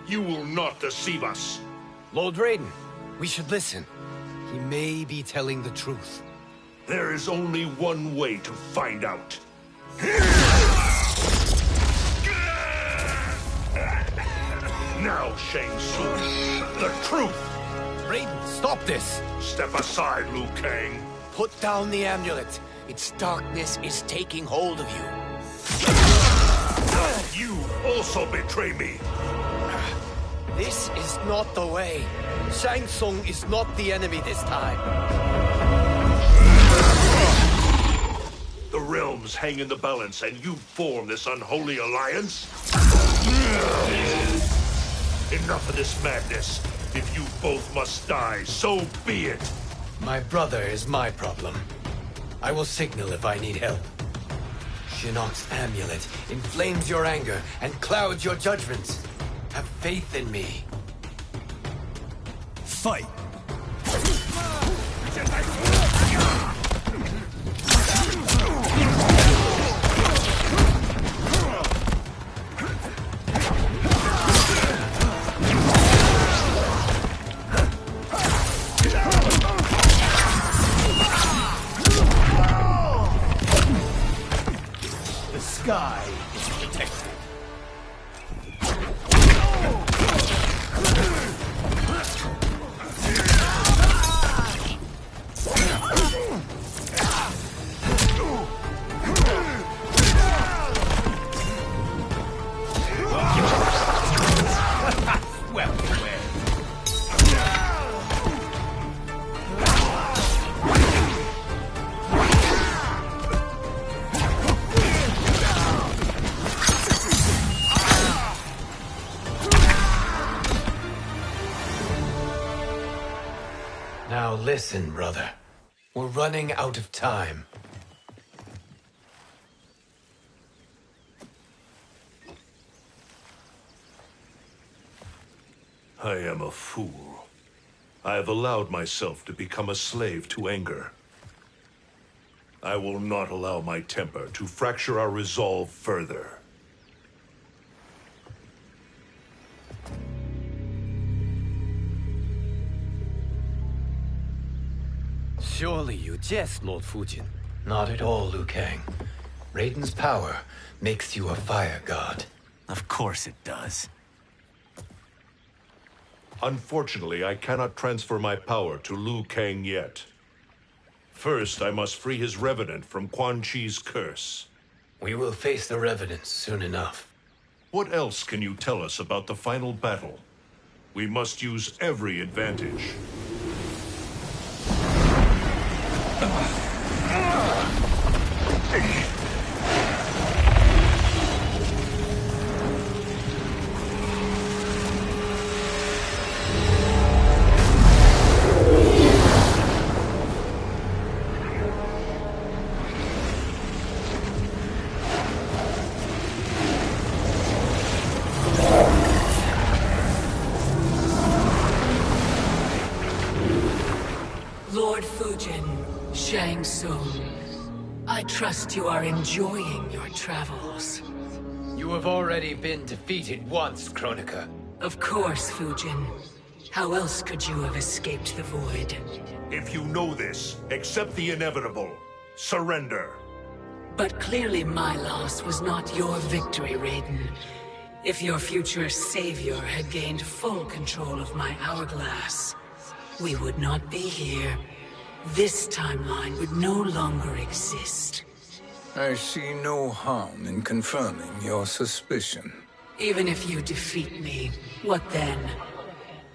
You will not deceive us. Lord Raiden, we should listen. He may be telling the truth. There is only one way to find out. Now, Shang Tsung, the truth! Raiden, stop this! Step aside, Liu Kang. Put down the amulet. Its darkness is taking hold of you. You also betray me. This is not the way. Shang Tsung is not the enemy this time. The realms hang in the balance, and you form this unholy alliance? Enough of this madness. If you both must die, so be it. My brother is my problem. I will signal if I need help. Shinnok's amulet inflames your anger and clouds your judgments. Have faith in me. Fight! Now listen, brother. We're running out of time. I am a fool. I have allowed myself to become a slave to anger. I will not allow my temper to fracture our resolve further. Surely you jest, Lord Fujin. Not at all, Liu Kang. Raiden's power makes you a fire god. Of course it does. Unfortunately, I cannot transfer my power to Liu Kang yet. First, I must free his Revenant from Quan Chi's curse. We will face the Revenants soon enough. What else can you tell us about the final battle? We must use every advantage. Lord Fujin, Shang Tsung, I trust you are enjoying your travels. You have already been defeated once, Kronika. Of course, Fujin. How else could you have escaped the void? If you know this, accept the inevitable. Surrender. But clearly my loss was not your victory, Raiden. If your future savior had gained full control of my hourglass, we would not be here. This timeline would no longer exist. I see no harm in confirming your suspicion. Even if you defeat me, what then?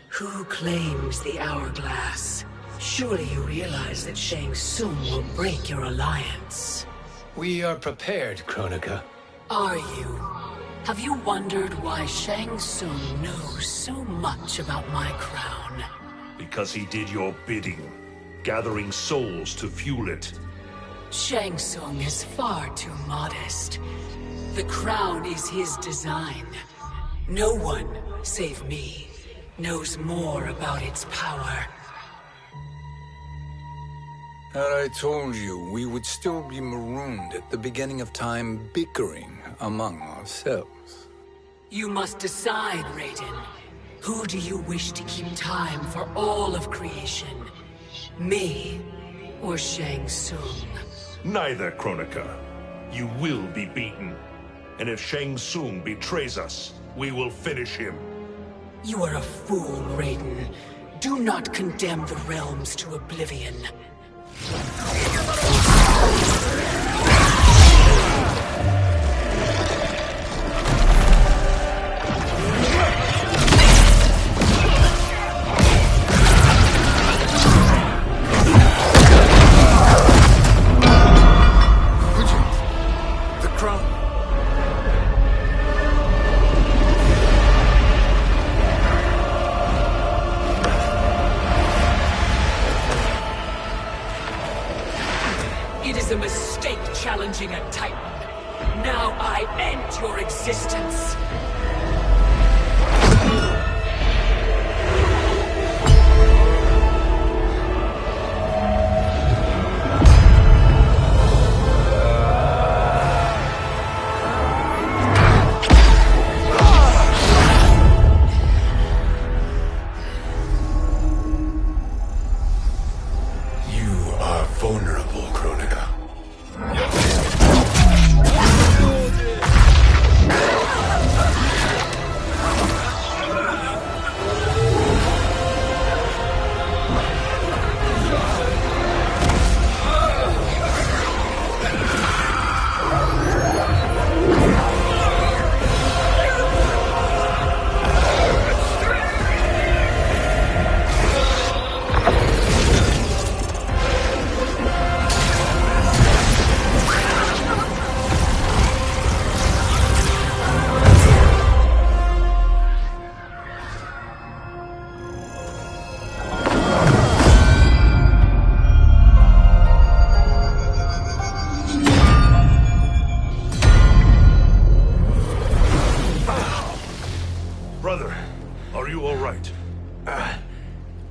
Who claims the hourglass? Surely you realize that Shang Tsung will break your alliance. We are prepared, Kronika. Are you? Have you wondered why Shang Tsung knows so much about my crown? Because he did your bidding, gathering souls to fuel it. Shang Tsung is far too modest. The crown is his design. No one, save me, knows more about its power. Had I told you, we would still be marooned at the beginning of time, bickering among ourselves. You must decide, Raiden. Who do you wish to keep time for all of creation? Me or Shang Tsung? Neither, Kronika. You will be beaten. And if Shang Tsung betrays us, we will finish him. You are a fool, Raiden. Do not condemn the realms to oblivion. It is a mistake challenging a Titan. Now I end your existence. You are vulnerable, Kronika.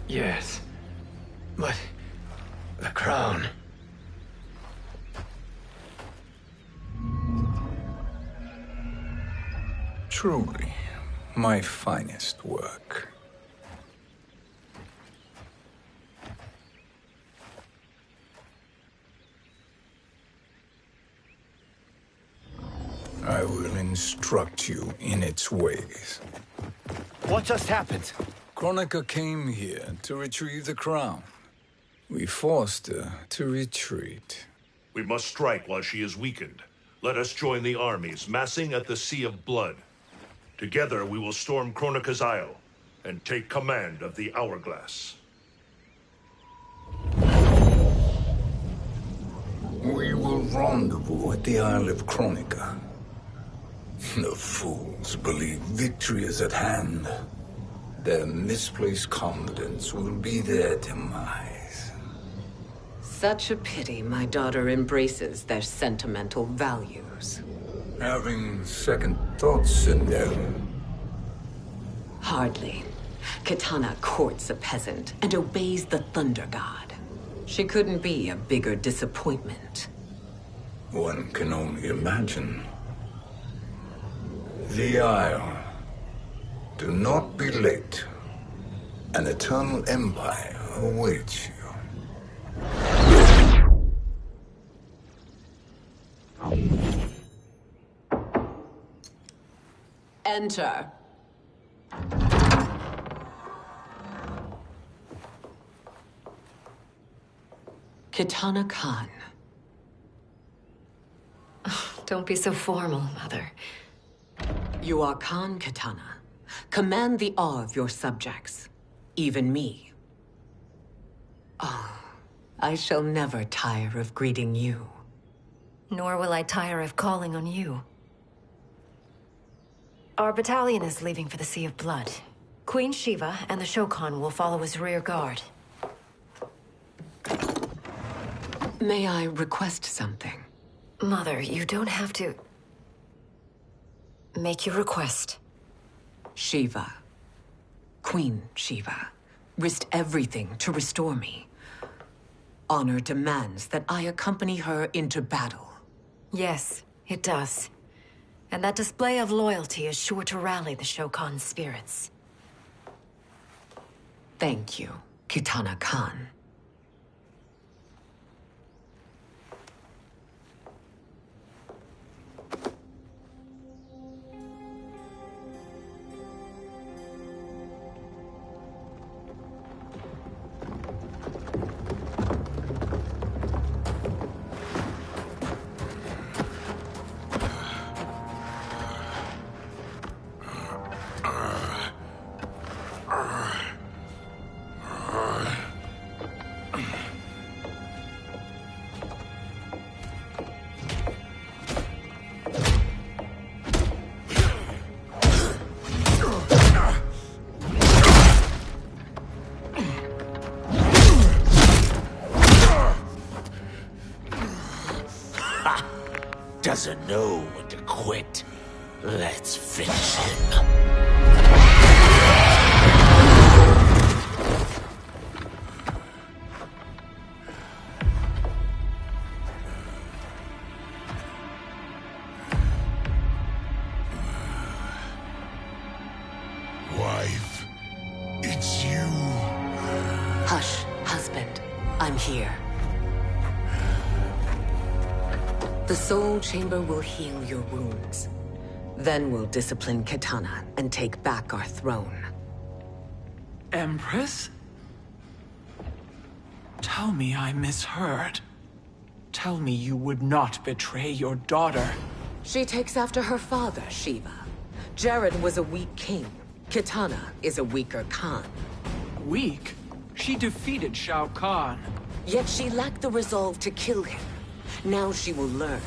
Yes. But the crown. Truly, my finest work. I will instruct you in its ways. What just happened? Kronika came here to retrieve the crown. We forced her to retreat. We must strike while she is weakened. Let us join the armies, massing at the Sea of Blood. Together we will storm Kronika's Isle, and take command of the Hourglass. We will rendezvous at the Isle of Kronika. The fools believe victory is at hand. Their misplaced confidence will be their demise. Such a pity my daughter embraces their sentimental values. Having second thoughts, Sindel. Hardly. Kitana courts a peasant and obeys the Thunder God. She couldn't be a bigger disappointment. One can only imagine. The Isle. Do not be late. An eternal empire awaits you. Enter. Kitana Khan. Don't be so formal, Mother. You are Khan Kitana. Command the awe of your subjects. Even me. Oh, I shall never tire of greeting you. Nor will I tire of calling on you. Our battalion is leaving for the Sea of Blood. Queen Shiva and the Shokan will follow as rear guard. May I request something? Mother, you don't have to... make your request. Shiva. Queen Shiva. Risked everything to restore me. Honor demands that I accompany her into battle. Yes, it does. And that display of loyalty is sure to rally the Shokan's spirits. Thank you, Kitana Khan. Doesn't know when to quit. Let's finish him. Wife, it's you. Hush, husband. I'm here. The Soul Chamber will heal your wounds. Then we'll discipline Kitana and take back our throne. Empress? Tell me I misheard. Tell me you would not betray your daughter. She takes after her father, Shiva. Jared was a weak king. Kitana is a weaker Khan. Weak? She defeated Shao Kahn. Yet she lacked the resolve to kill him. Now she will learn.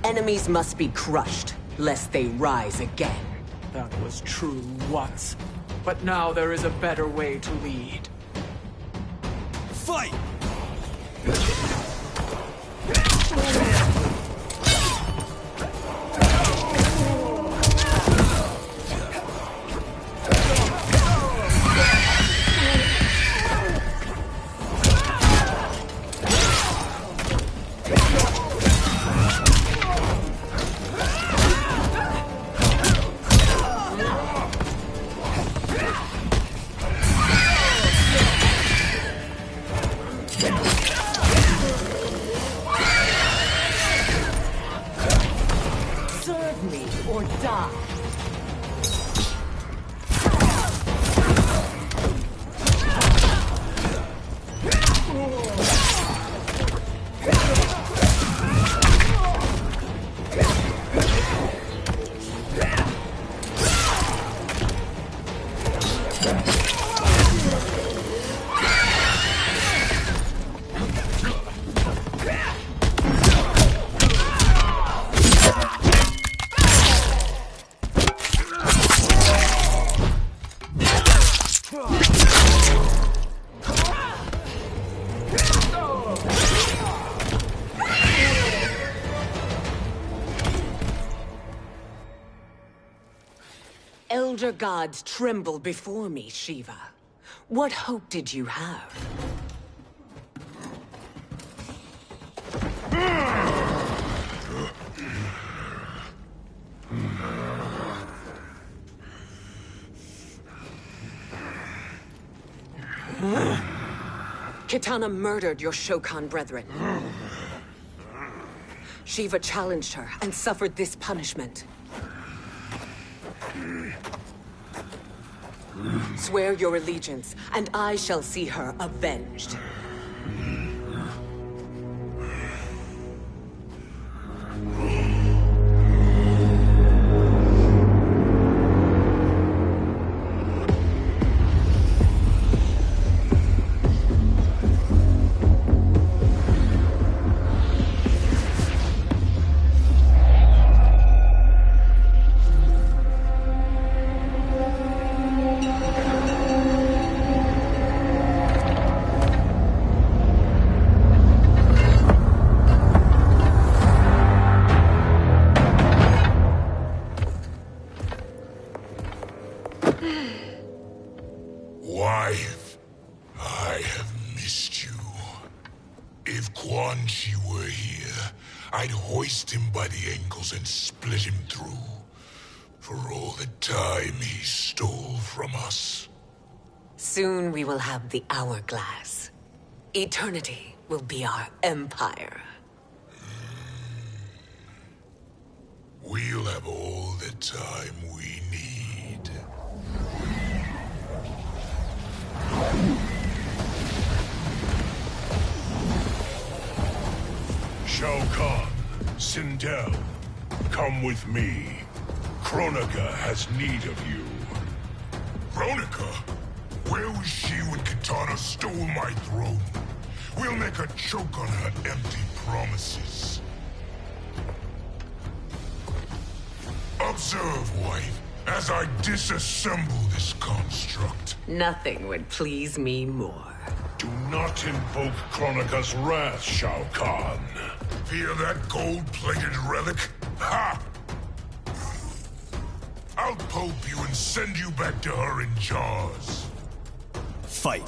Enemies must be crushed, lest they rise again. That was true once. But now there is a better way to lead. Fight! Elder gods tremble before me, Shiva. What hope did you have? Kitana murdered your Shokan brethren. Shiva challenged her and suffered this punishment. Swear your allegiance, and I shall see her avenged. Wife, I have missed you. If Quan Chi were here, I'd hoist him by the ankles and split him through. For all the time he stole from us. Soon we will have the hourglass. Eternity will be our empire. We'll have all the time we need. Shao Kahn, Sindel, come with me. Kronika has need of you. Kronika? Where was she when Kitana stole my throne? We'll make her choke on her empty promises. Observe, wife, as I disassemble this construct. Nothing would please me more. Do not invoke Kronika's wrath, Shao Kahn. Fear that gold-plated relic? Ha! I'll pope you and send you back to her in jars. Fight.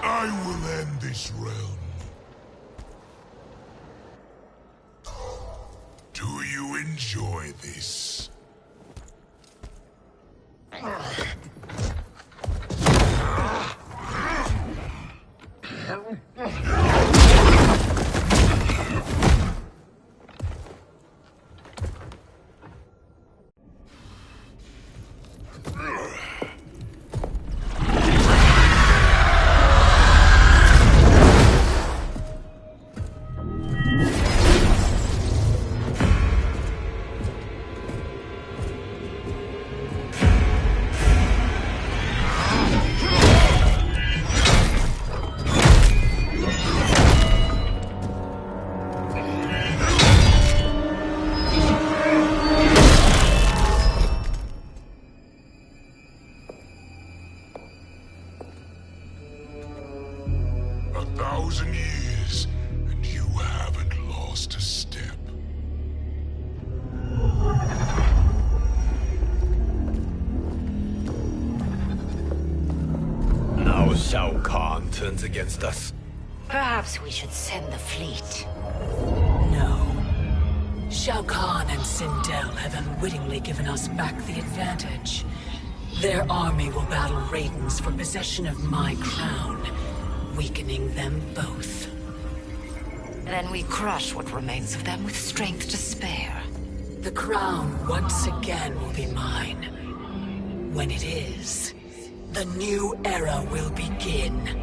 I will end this realm. Do you enjoy this? 1,000 years, and you haven't lost a step. Now Shao Kahn turns against us. Perhaps we should send the fleet. No. Shao Kahn and Sindel have unwittingly given us back the advantage. Their army will battle Raidens for possession of my crown, weakening them both. Then we crush what remains of them with strength to spare. The crown once again will be mine. When it is, the new era will begin.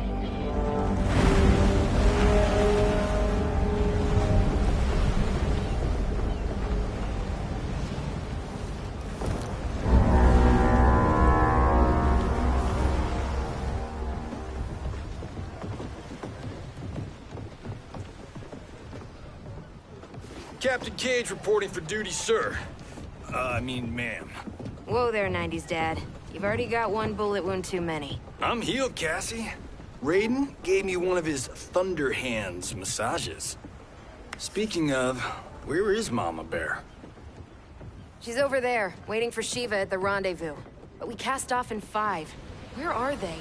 Captain Cage reporting for duty, sir. Ma'am. Whoa there, 90s dad. You've already got one bullet wound too many. I'm healed, Cassie. Raiden gave me one of his Thunder Hands massages. Speaking of, where is Mama Bear? She's over there, waiting for Shiva at the rendezvous. But we cast off in 5. Where are they?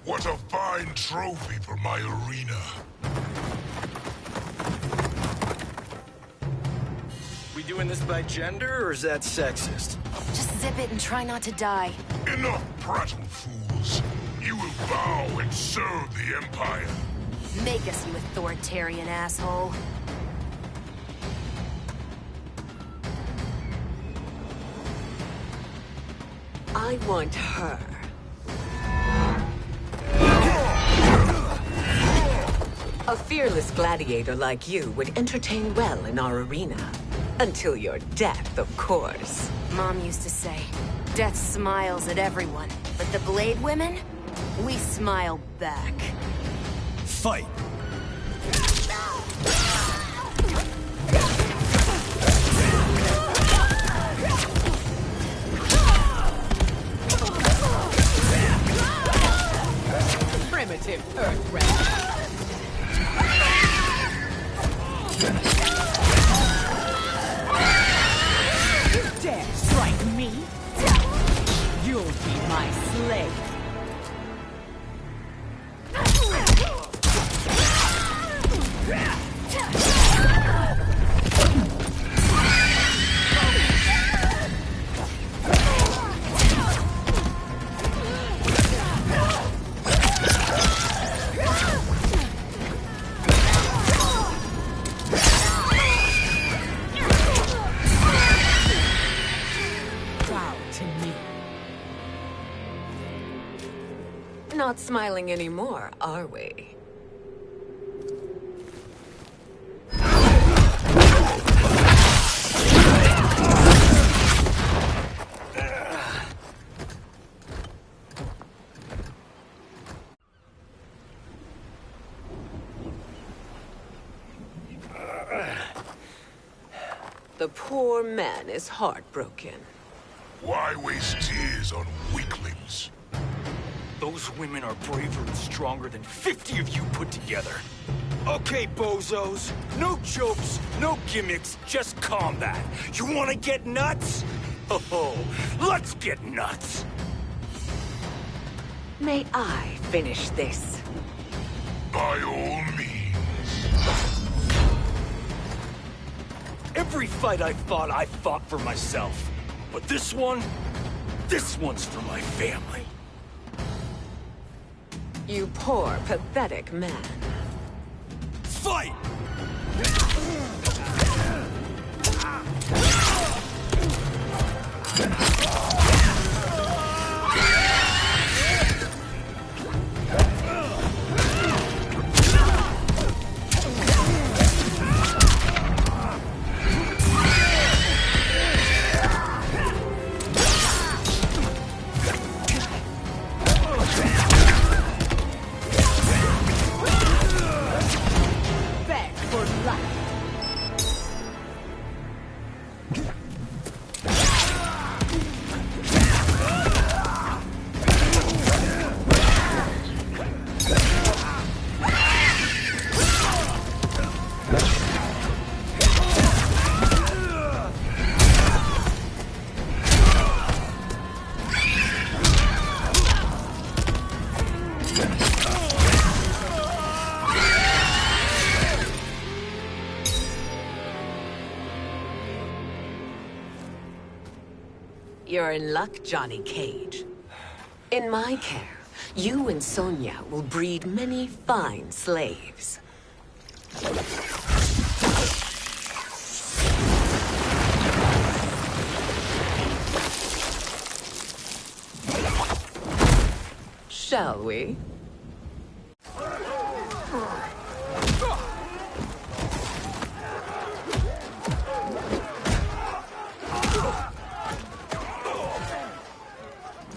What a fine trophy for my arena. We doing this by gender, or is that sexist? Just zip it and try not to die. Enough prattle, fools. You will bow and serve the Empire. Make us, you authoritarian asshole. I want her. A fearless gladiator like you would entertain well in our arena. Until your death, of course. Mom used to say, death smiles at everyone, but the Blade women, we smile back. Fight! Primitive Earth-Red. You dare strike me? You'll be my slave. Not smiling anymore, are we? The poor man is heartbroken. Why waste tears on weaklings? Those women are braver and stronger than 50 of you put together. Okay, bozos. No jokes, no gimmicks, just combat. You wanna get nuts? Oh, let's get nuts! May I finish this? By all means. Every fight I fought for myself. But this one's for my family. You poor, pathetic man. Fight! You're in luck, Johnny Cage. In my care, you and Sonya will breed many fine slaves. Shall we?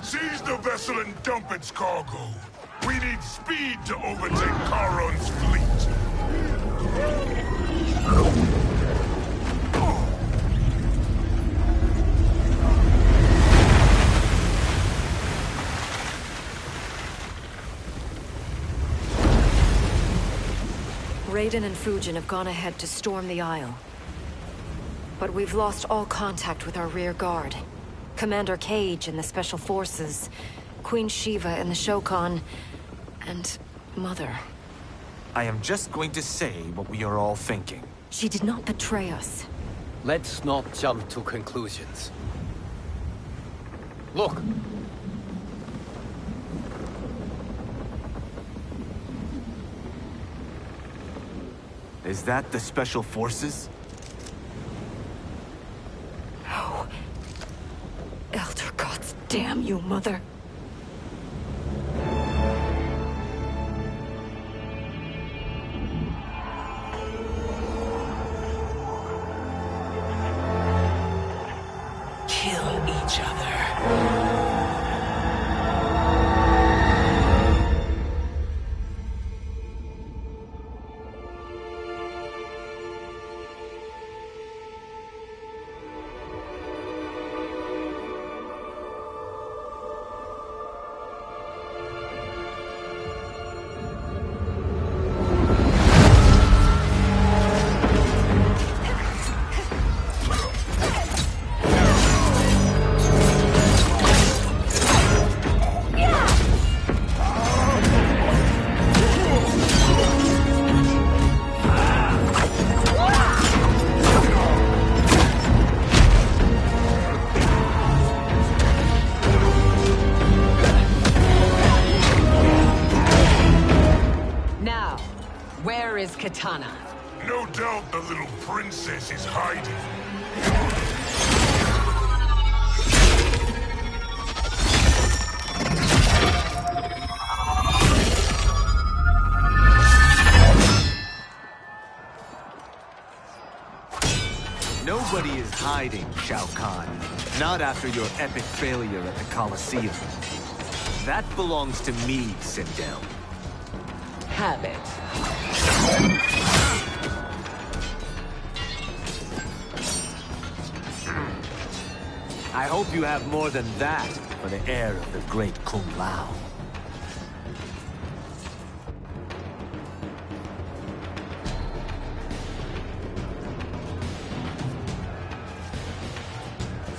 Seize the vessel and dump its cargo. We need speed to overtake Charon's fleet. Raiden and Fujin have gone ahead to storm the Isle. But we've lost all contact with our rear guard. Commander Cage and the Special Forces, Queen Shiva and the Shokan, and Mother. I am just going to say what we are all thinking. She did not betray us. Let's not jump to conclusions. Look! Is that the Special Forces? No. Elder gods, damn you, Mother. Kill each other. Katana. No doubt the little princess is hiding. Nobody is hiding, Shao Kahn. Not after your epic failure at the Colosseum. That belongs to me, Sindel. Have it. I hope you have more than that for the heir of the great Kung Lao.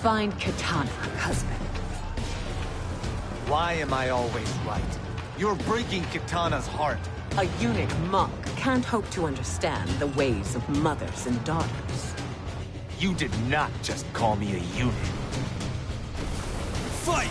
Find Kitana, husband. Why am I always right? You're breaking Kitana's heart. A eunuch monk can't hope to understand the ways of mothers and daughters. You did not just call me a eunuch. Fight!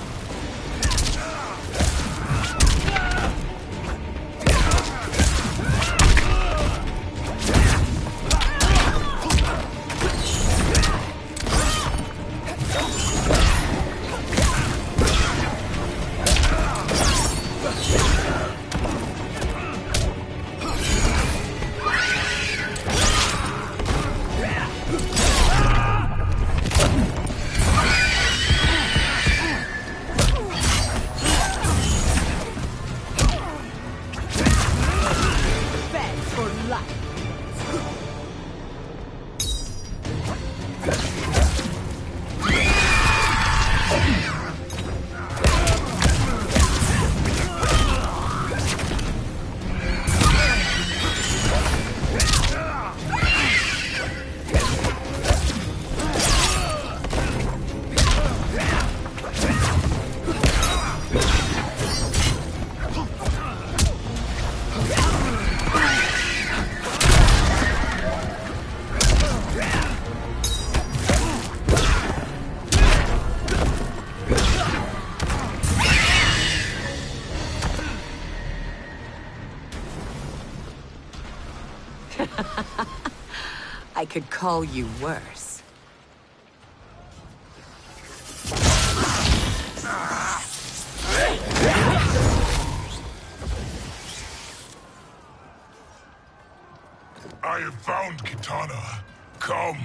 I could call you worse. I have found Kitana. Come.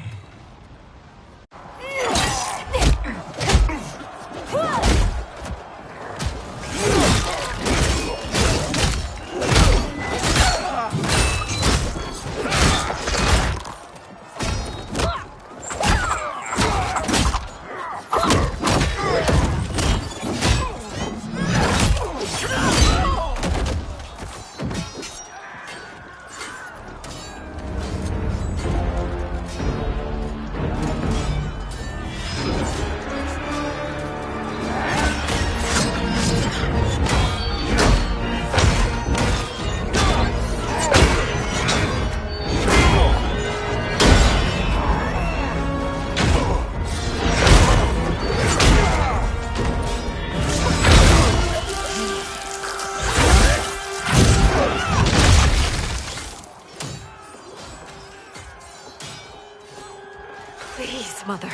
Please, Mother.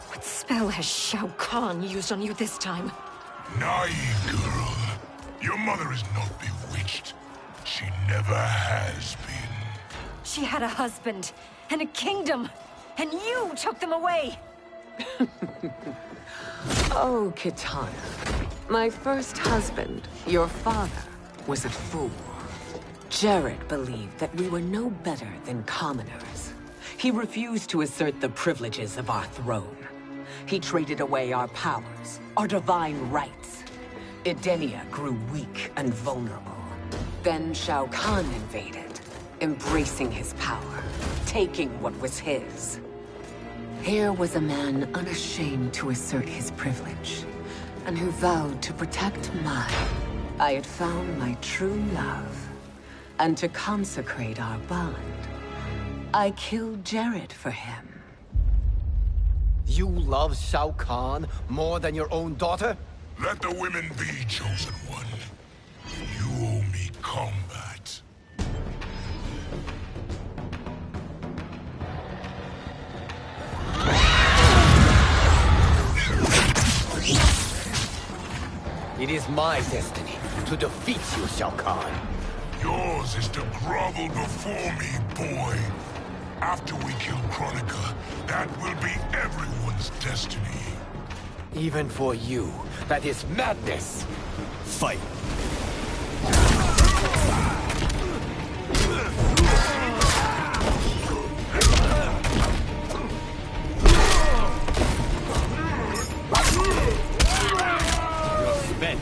What spell has Shao Kahn used on you this time? Naive girl. Your mother is not bewitched. She never has been. She had a husband and a kingdom, and you took them away! Oh, Kitana. My first husband, your father, was a fool. Jared believed that we were no better than commoners. He refused to assert the privileges of our throne. He traded away our powers, our divine rights. Edenia grew weak and vulnerable. Then Shao Kahn invaded, embracing his power, taking what was his. Here was a man unashamed to assert his privilege, and who vowed to protect mine. I had found my true love, and to consecrate our bond, I killed Jared for him. You love Shao Kahn more than your own daughter? Let the women be, chosen one. You owe me combat. It is my destiny to defeat you, Shao Kahn. Yours is to grovel before me, boy. After we kill Kronika, that will be everyone's destiny. Even for you, that is madness. Fight. You're spent.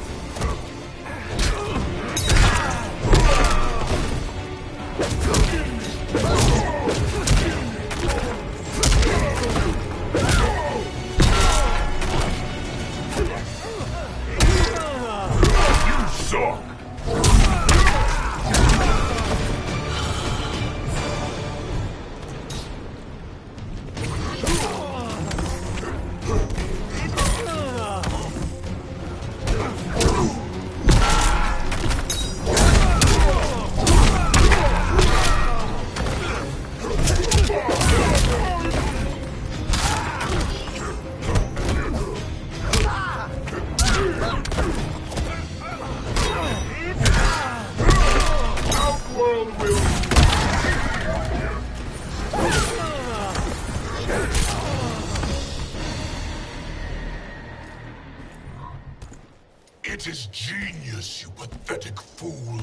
It is genius, you pathetic fool.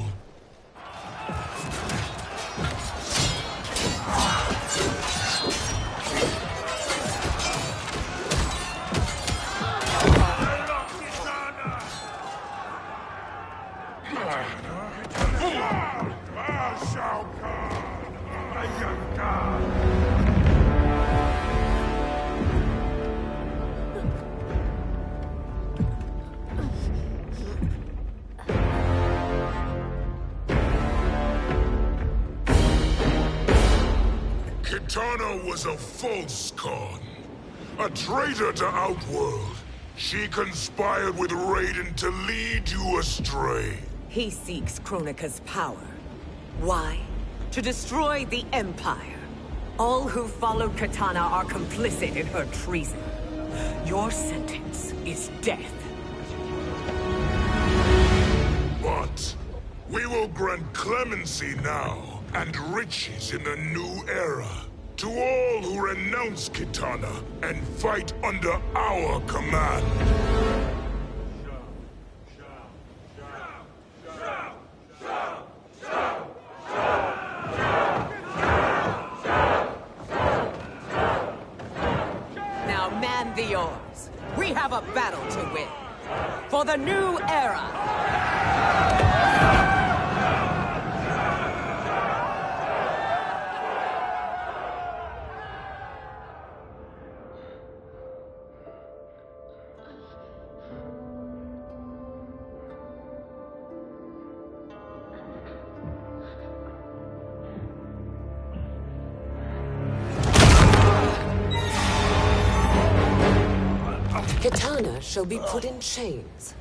Shao Kahn! Kitana was a false Khan, a traitor to Outworld. She conspired with Raiden to lead you astray. He seeks Kronika's power. Why? To destroy the Empire. All who followed Kitana are complicit in her treason. Your sentence is death. But we will grant clemency now and riches in the new era to all who renounce Kitana and fight under our command. Now man the oars. We have a battle to win. For the new era. Kitana shall be put in chains.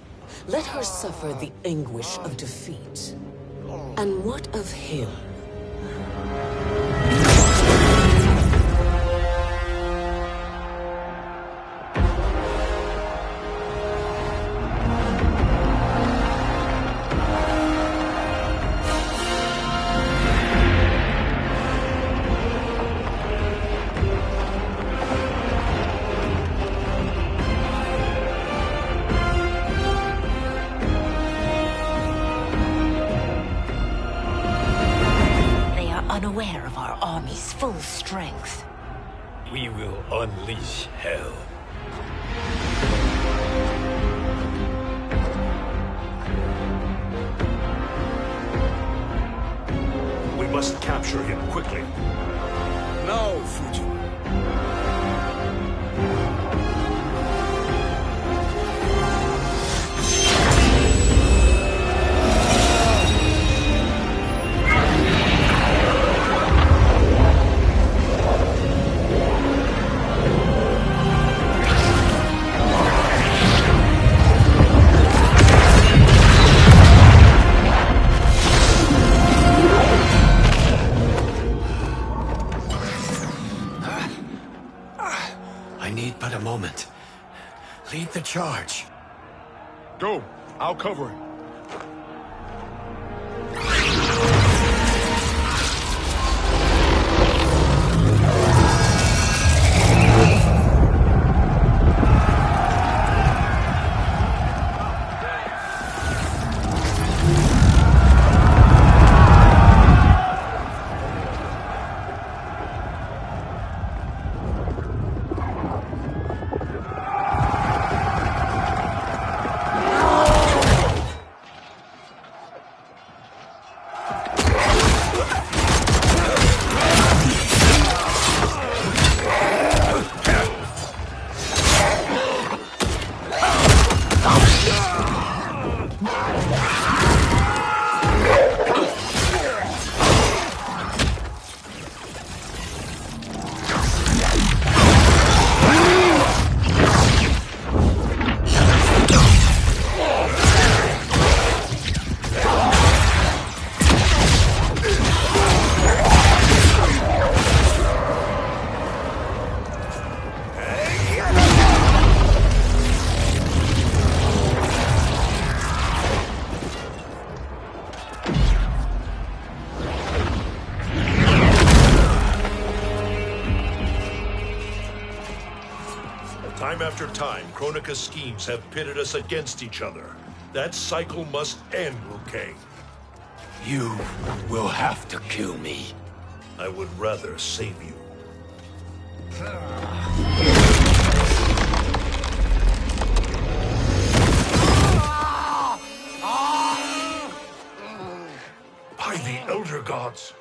Let her suffer the anguish of defeat. And what of him? Unaware of our army's full strength. We will unleash hell. We must capture him quickly. No, Fujin. But a moment. Lead the charge. Go. I'll cover him. Time after time, Kronika's schemes have pitted us against each other. That cycle must end, Liu Kang. You will have to kill me. I would rather save you. By the Elder Gods.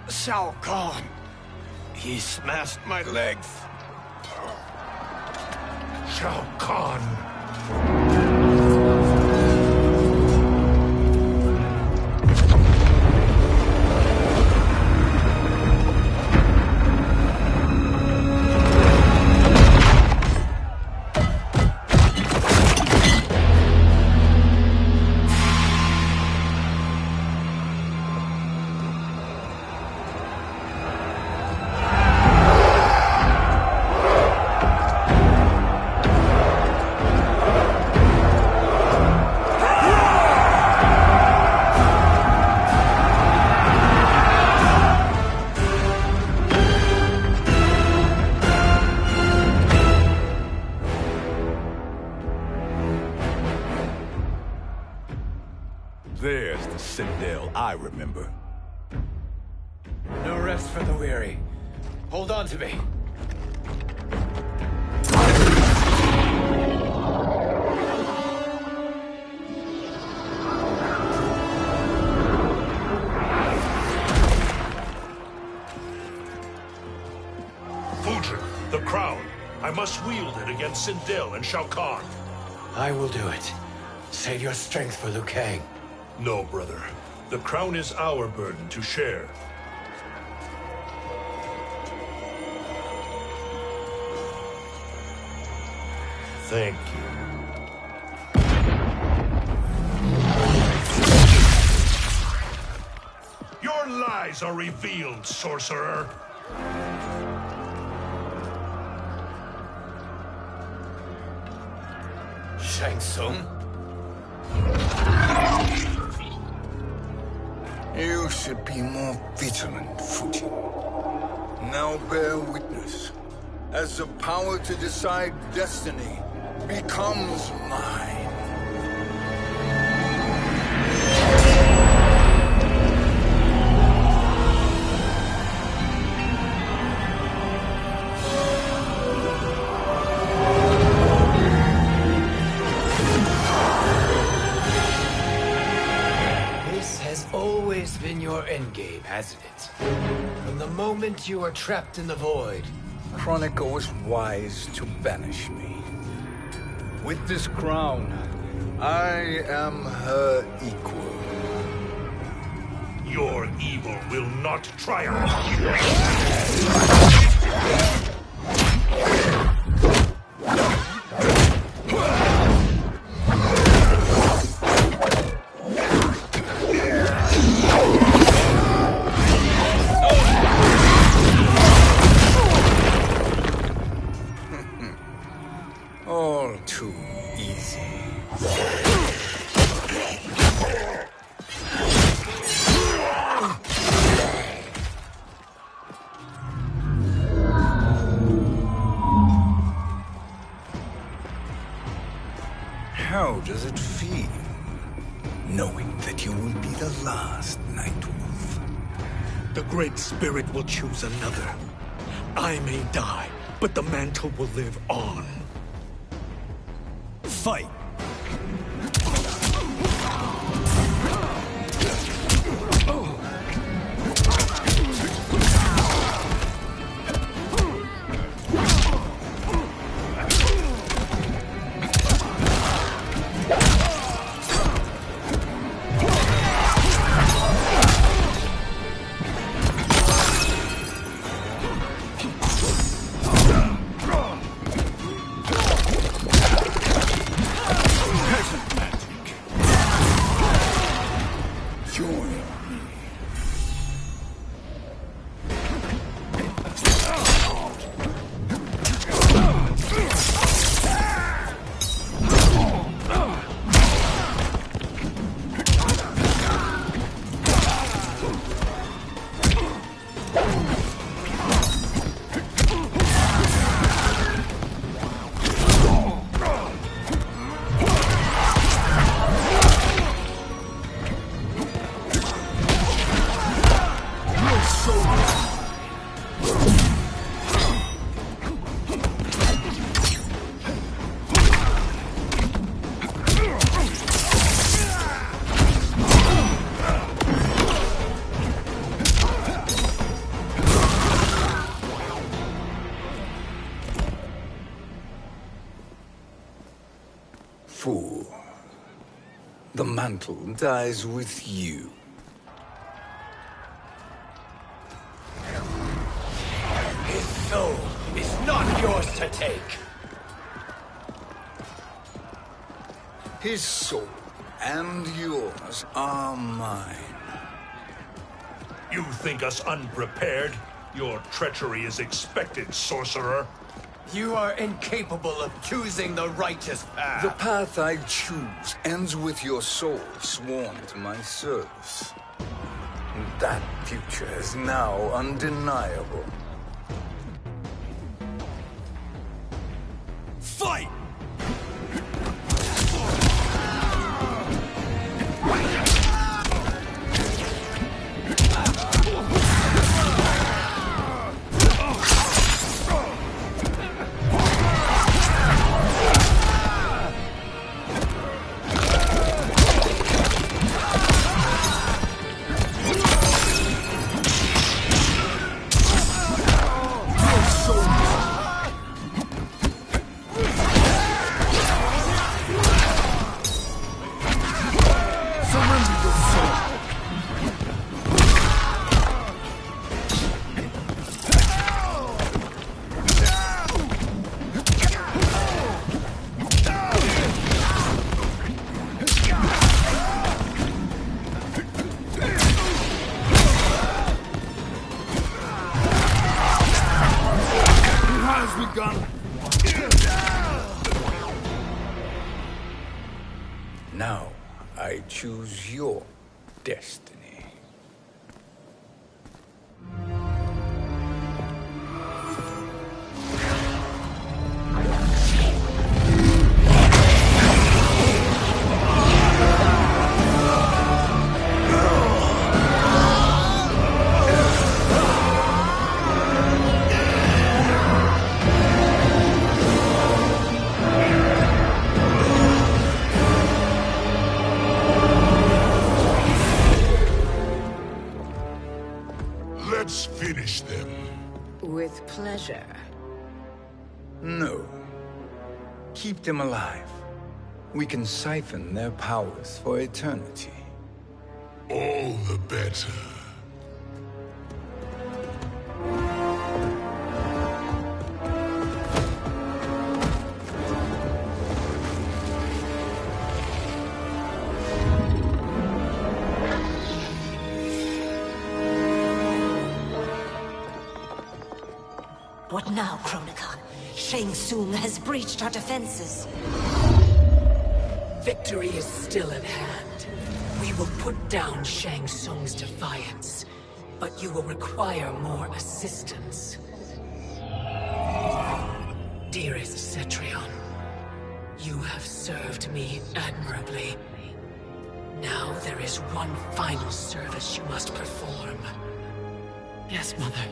Shao Kahn. He smashed my legs. Shao Kahn. There's the Citadel I remember. No rest for the weary. Hold on to me. Fujin, the crown. I must wield it against Sindel and Shao Kahn. I will do it. Save your strength for Liu Kang. No, brother. The crown is our burden to share. Thank you. Your lies are revealed, sorcerer. Shang Tsung? You should be more vigilant, Fujin. Now bear witness. As the power to decide destiny becomes mine. Always been your endgame, hasn't it? From the moment you were trapped in the void. Kronika was wise to banish me. With this crown, I am her equal. Your evil will not triumph. All too easy. How does it feel, knowing that you will be the last Nightwolf? The Great Spirit will choose another. I may die, but the mantle will live on. Fight! fool. The mantle dies with you. His soul is not yours to take. His soul and yours are mine. You think us unprepared? Your treachery is expected, sorcerer. You are incapable of choosing the righteous path. The path I choose ends with your soul sworn to my service. That future is now undeniable. Fight! Now, I choose your destiny. Let's finish them. With pleasure. No. Keep them alive. We can siphon their powers for eternity. All the better. What now, Kronika? Shang Tsung has breached our defenses. Victory is still at hand. We will put down Shang Tsung's defiance, but you will require more assistance. Dearest Cetrion, you have served me admirably. Now there is one final service you must perform. Yes, Mother.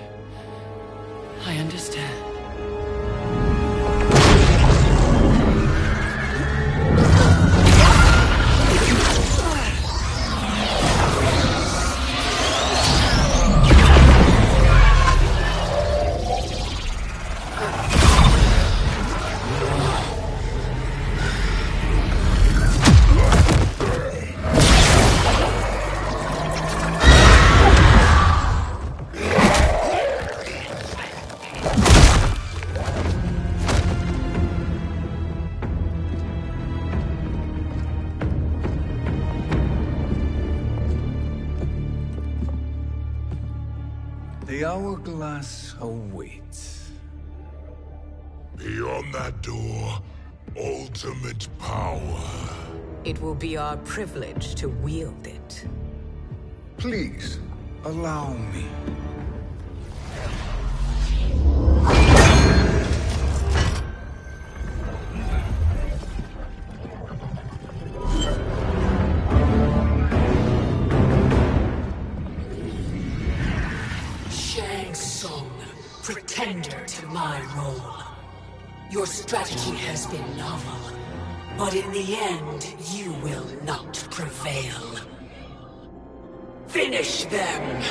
I understand. The hourglass awaits. Beyond that door, ultimate power. It will be our privilege to wield it. Please, allow me. Shang Tsung, pretender to my role. Your strategy has been novel, but in the end, you will not prevail. Finish them!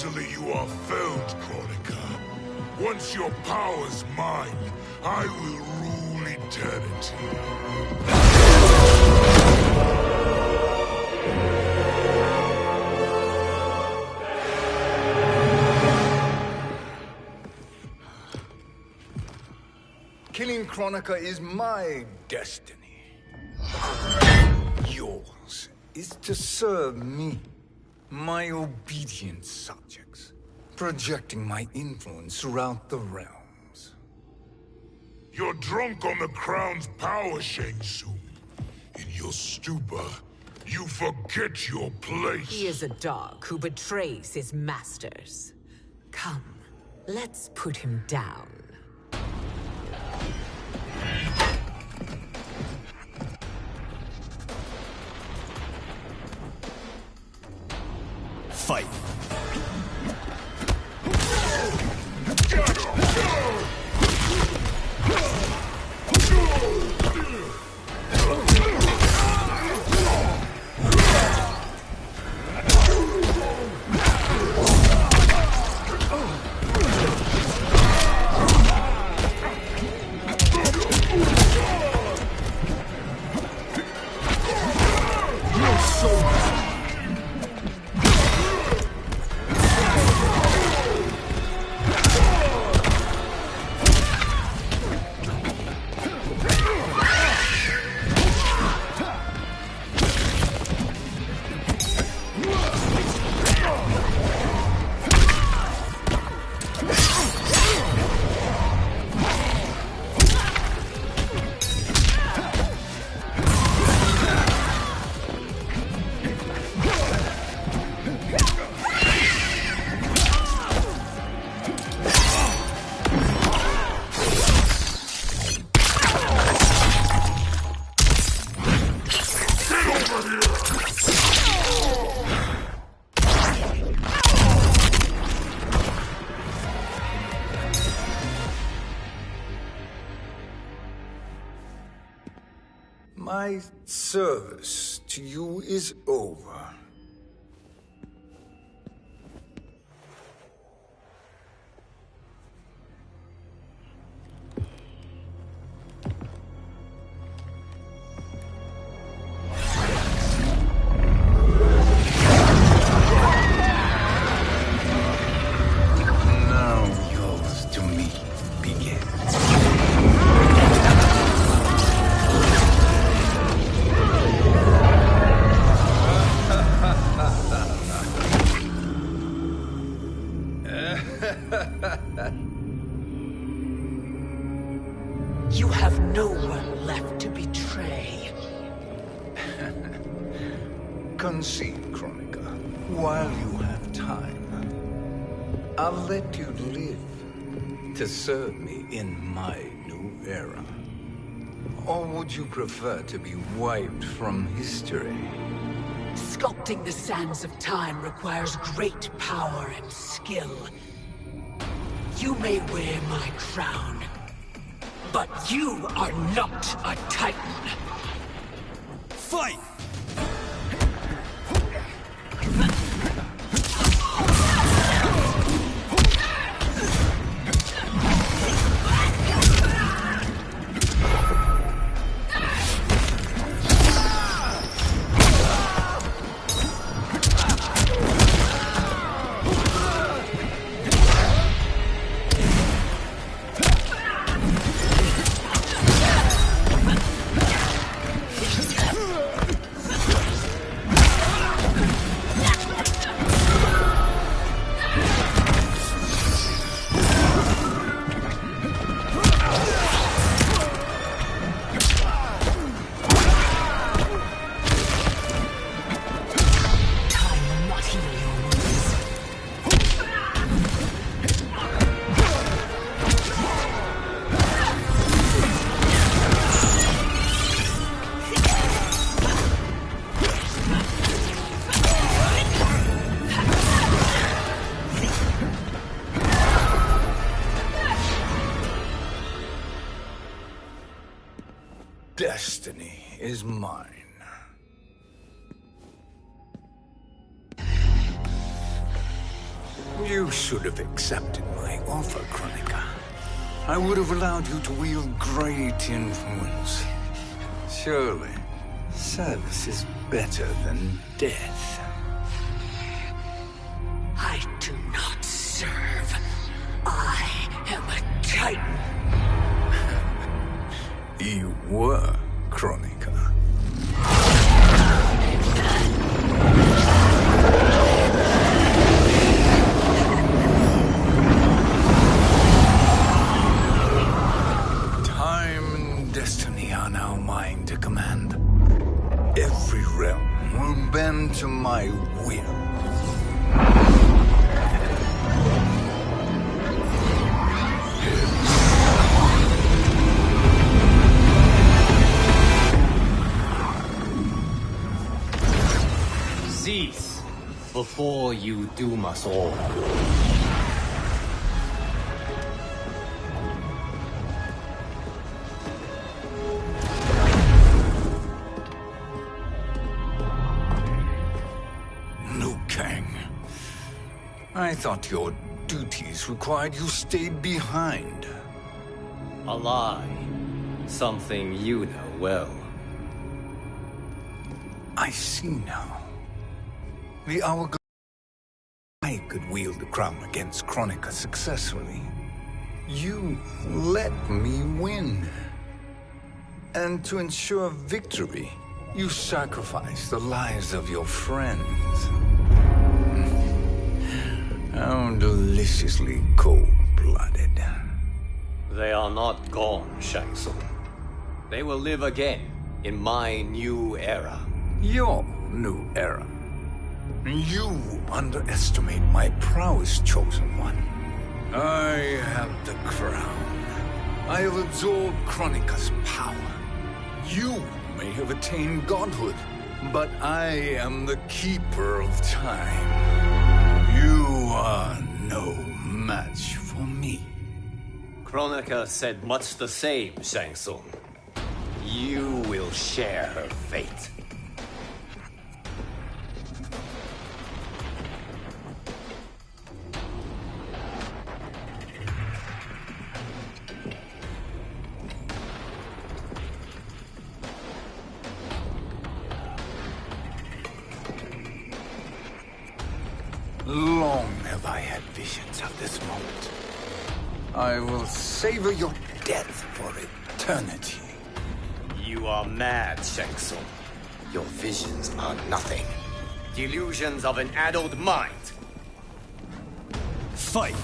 easily you are felled, Kronika. Once your power's mine, I will rule eternity. Killing Kronika is my destiny. Yours is to serve me, my obedient subjects, projecting my influence throughout the realms. You're drunk on the crown's power, Shang Tsung. In your stupor, you forget your place. He is a dog who betrays his masters. Come, let's put him down. Fight! My service to you is over. Now yours to me begins. You have no one left to betray. Concede, Kronika, while you have time. I'll let you live to serve me in my new era. Or would you prefer to be wiped from history? Sculpting the sands of time requires great power and skill. You may wear my crown, but you are not a Titan. Fight! Destiny is mine. You should have accepted my offer, Kronika. I would have allowed you to wield great influence. Surely, service is better than death. I do not serve. I am a Titan. You were, Kronika. Time and destiny are now mine to command. Every realm will bend to my will. Cease before you doom us all. Liu Kang. I thought your duties required you stayed behind. A lie. Something you know well. I see now. The hourglass. I could wield the crown against Kronika successfully. You let me win. And to ensure victory, you sacrificed the lives of your friends. How deliciously cold-blooded. They are not gone, Shang Tsung. They will live again in my new era. Your new era. You underestimate my prowess, Chosen One. I have the crown. I have absorbed Kronika's power. You may have attained godhood, but I am the keeper of time. You are no match for me. Kronika said much the same, Shang Tsung. You will share her fate. Long have I had visions of this moment. I will savor your death for eternity. You are mad, Shang Tsung. Your visions are nothing. Delusions of an addled mind. Fight!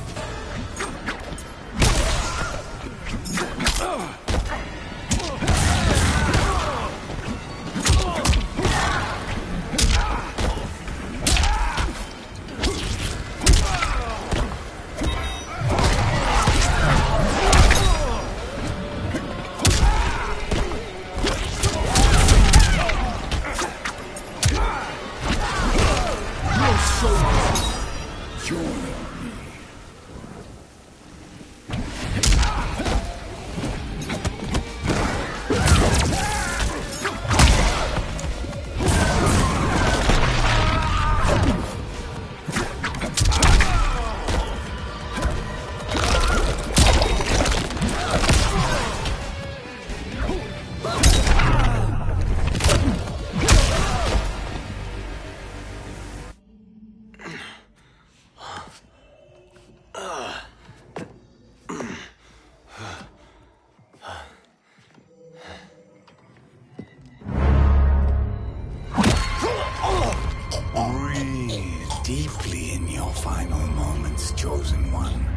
Deeply in your final moments, Chosen One.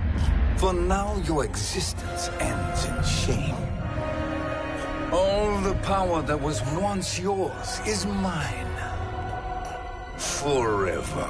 For now your existence ends in shame. All the power that was once yours is mine. Forever.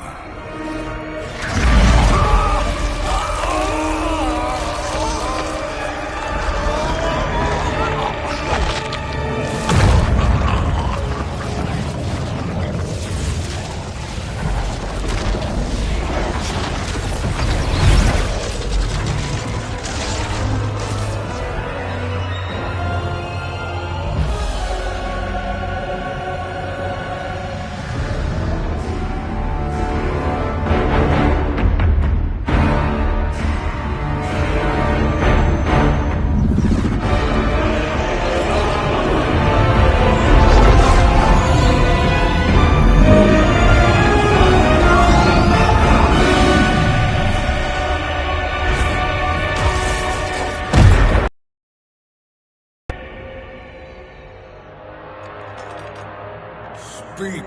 Speak,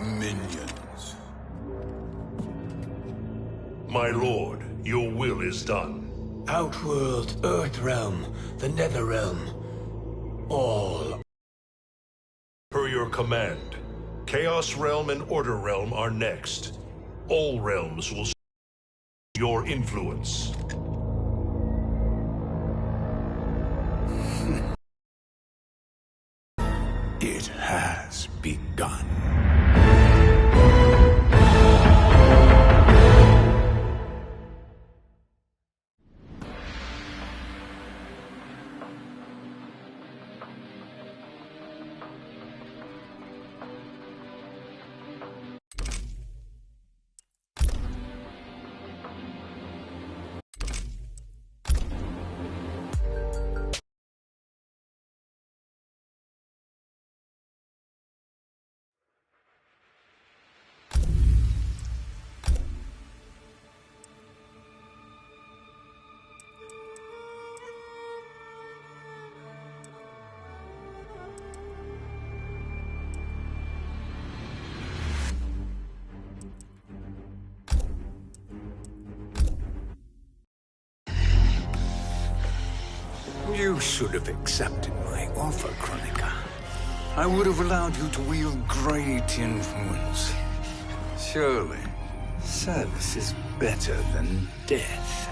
minions. My lord, your will is done. Outworld, Earthrealm, the Netherrealm. All. Per your command, Chaos Realm and Order Realm are next. All realms will your influence. It has begun. You should have accepted my offer, Kronika. I would have allowed you to wield great influence. Surely, service is better than death.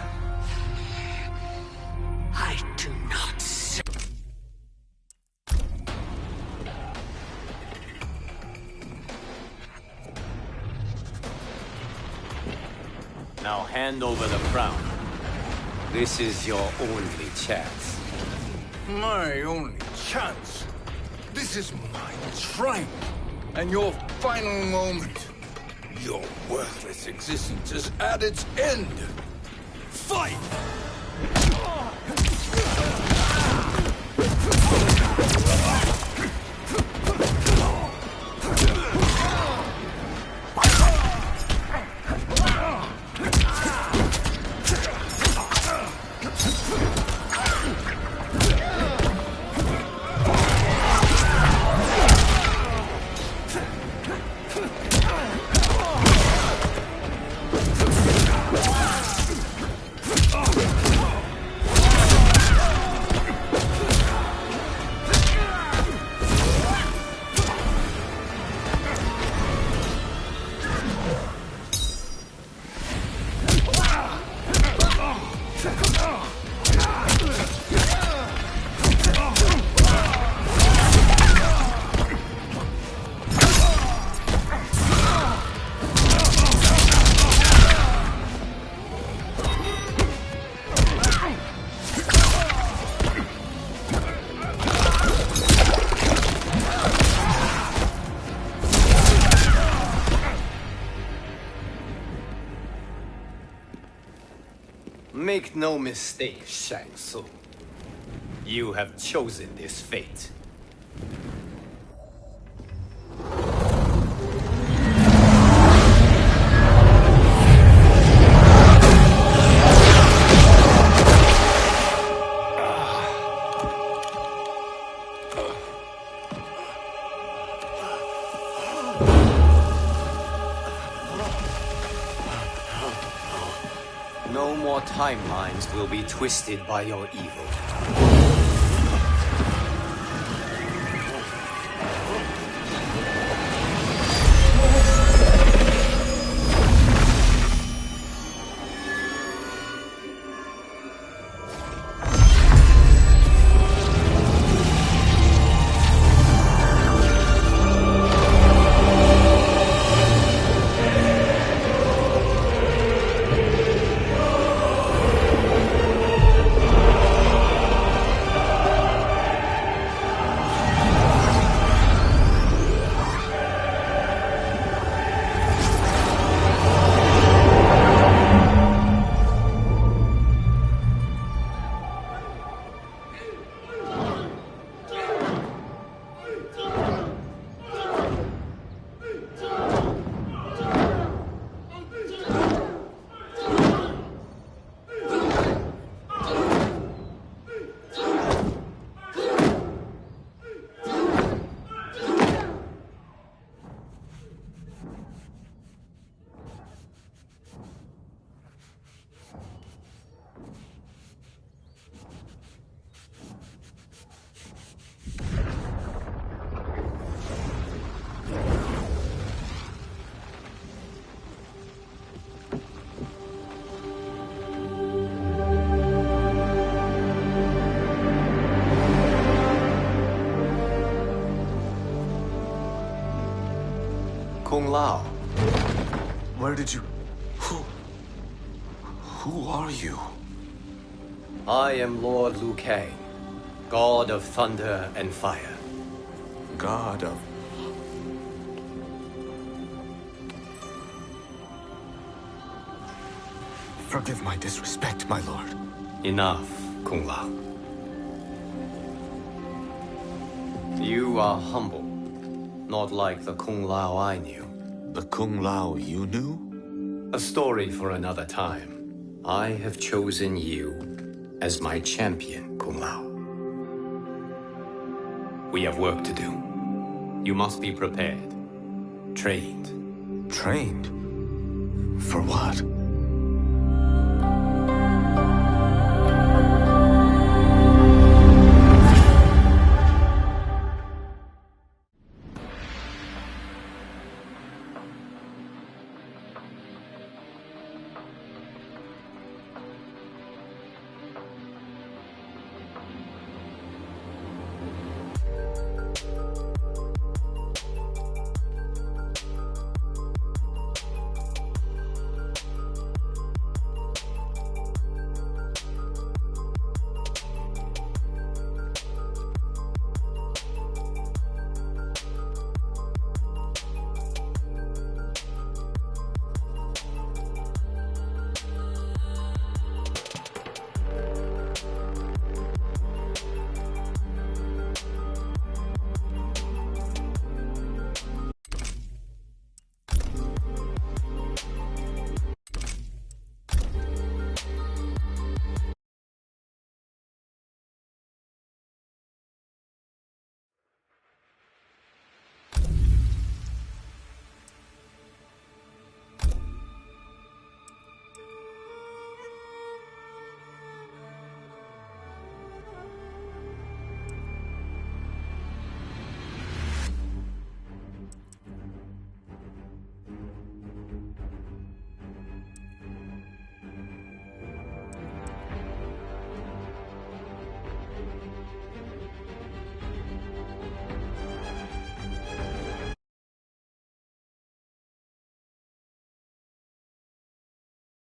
I do not. Now hand over the crown. This is your only chance. My only chance? This is my triumph, and your final moment. Your worthless existence is at its end. Fight! Make no mistake, Shang Tsung. You have chosen this fate. No more timelines will be twisted by your evil. Kung Lao. Where did you... Who are you? I am Lord Liu Kang, God of Thunder and Fire. God of... Forgive my disrespect, my lord. Enough, Kung Lao. You are humble, not like the Kung Lao I knew. The Kung Lao you knew? A story for another time. I have chosen you as my champion, Kung Lao. We have work to do. You must be prepared. Trained. Trained? For what?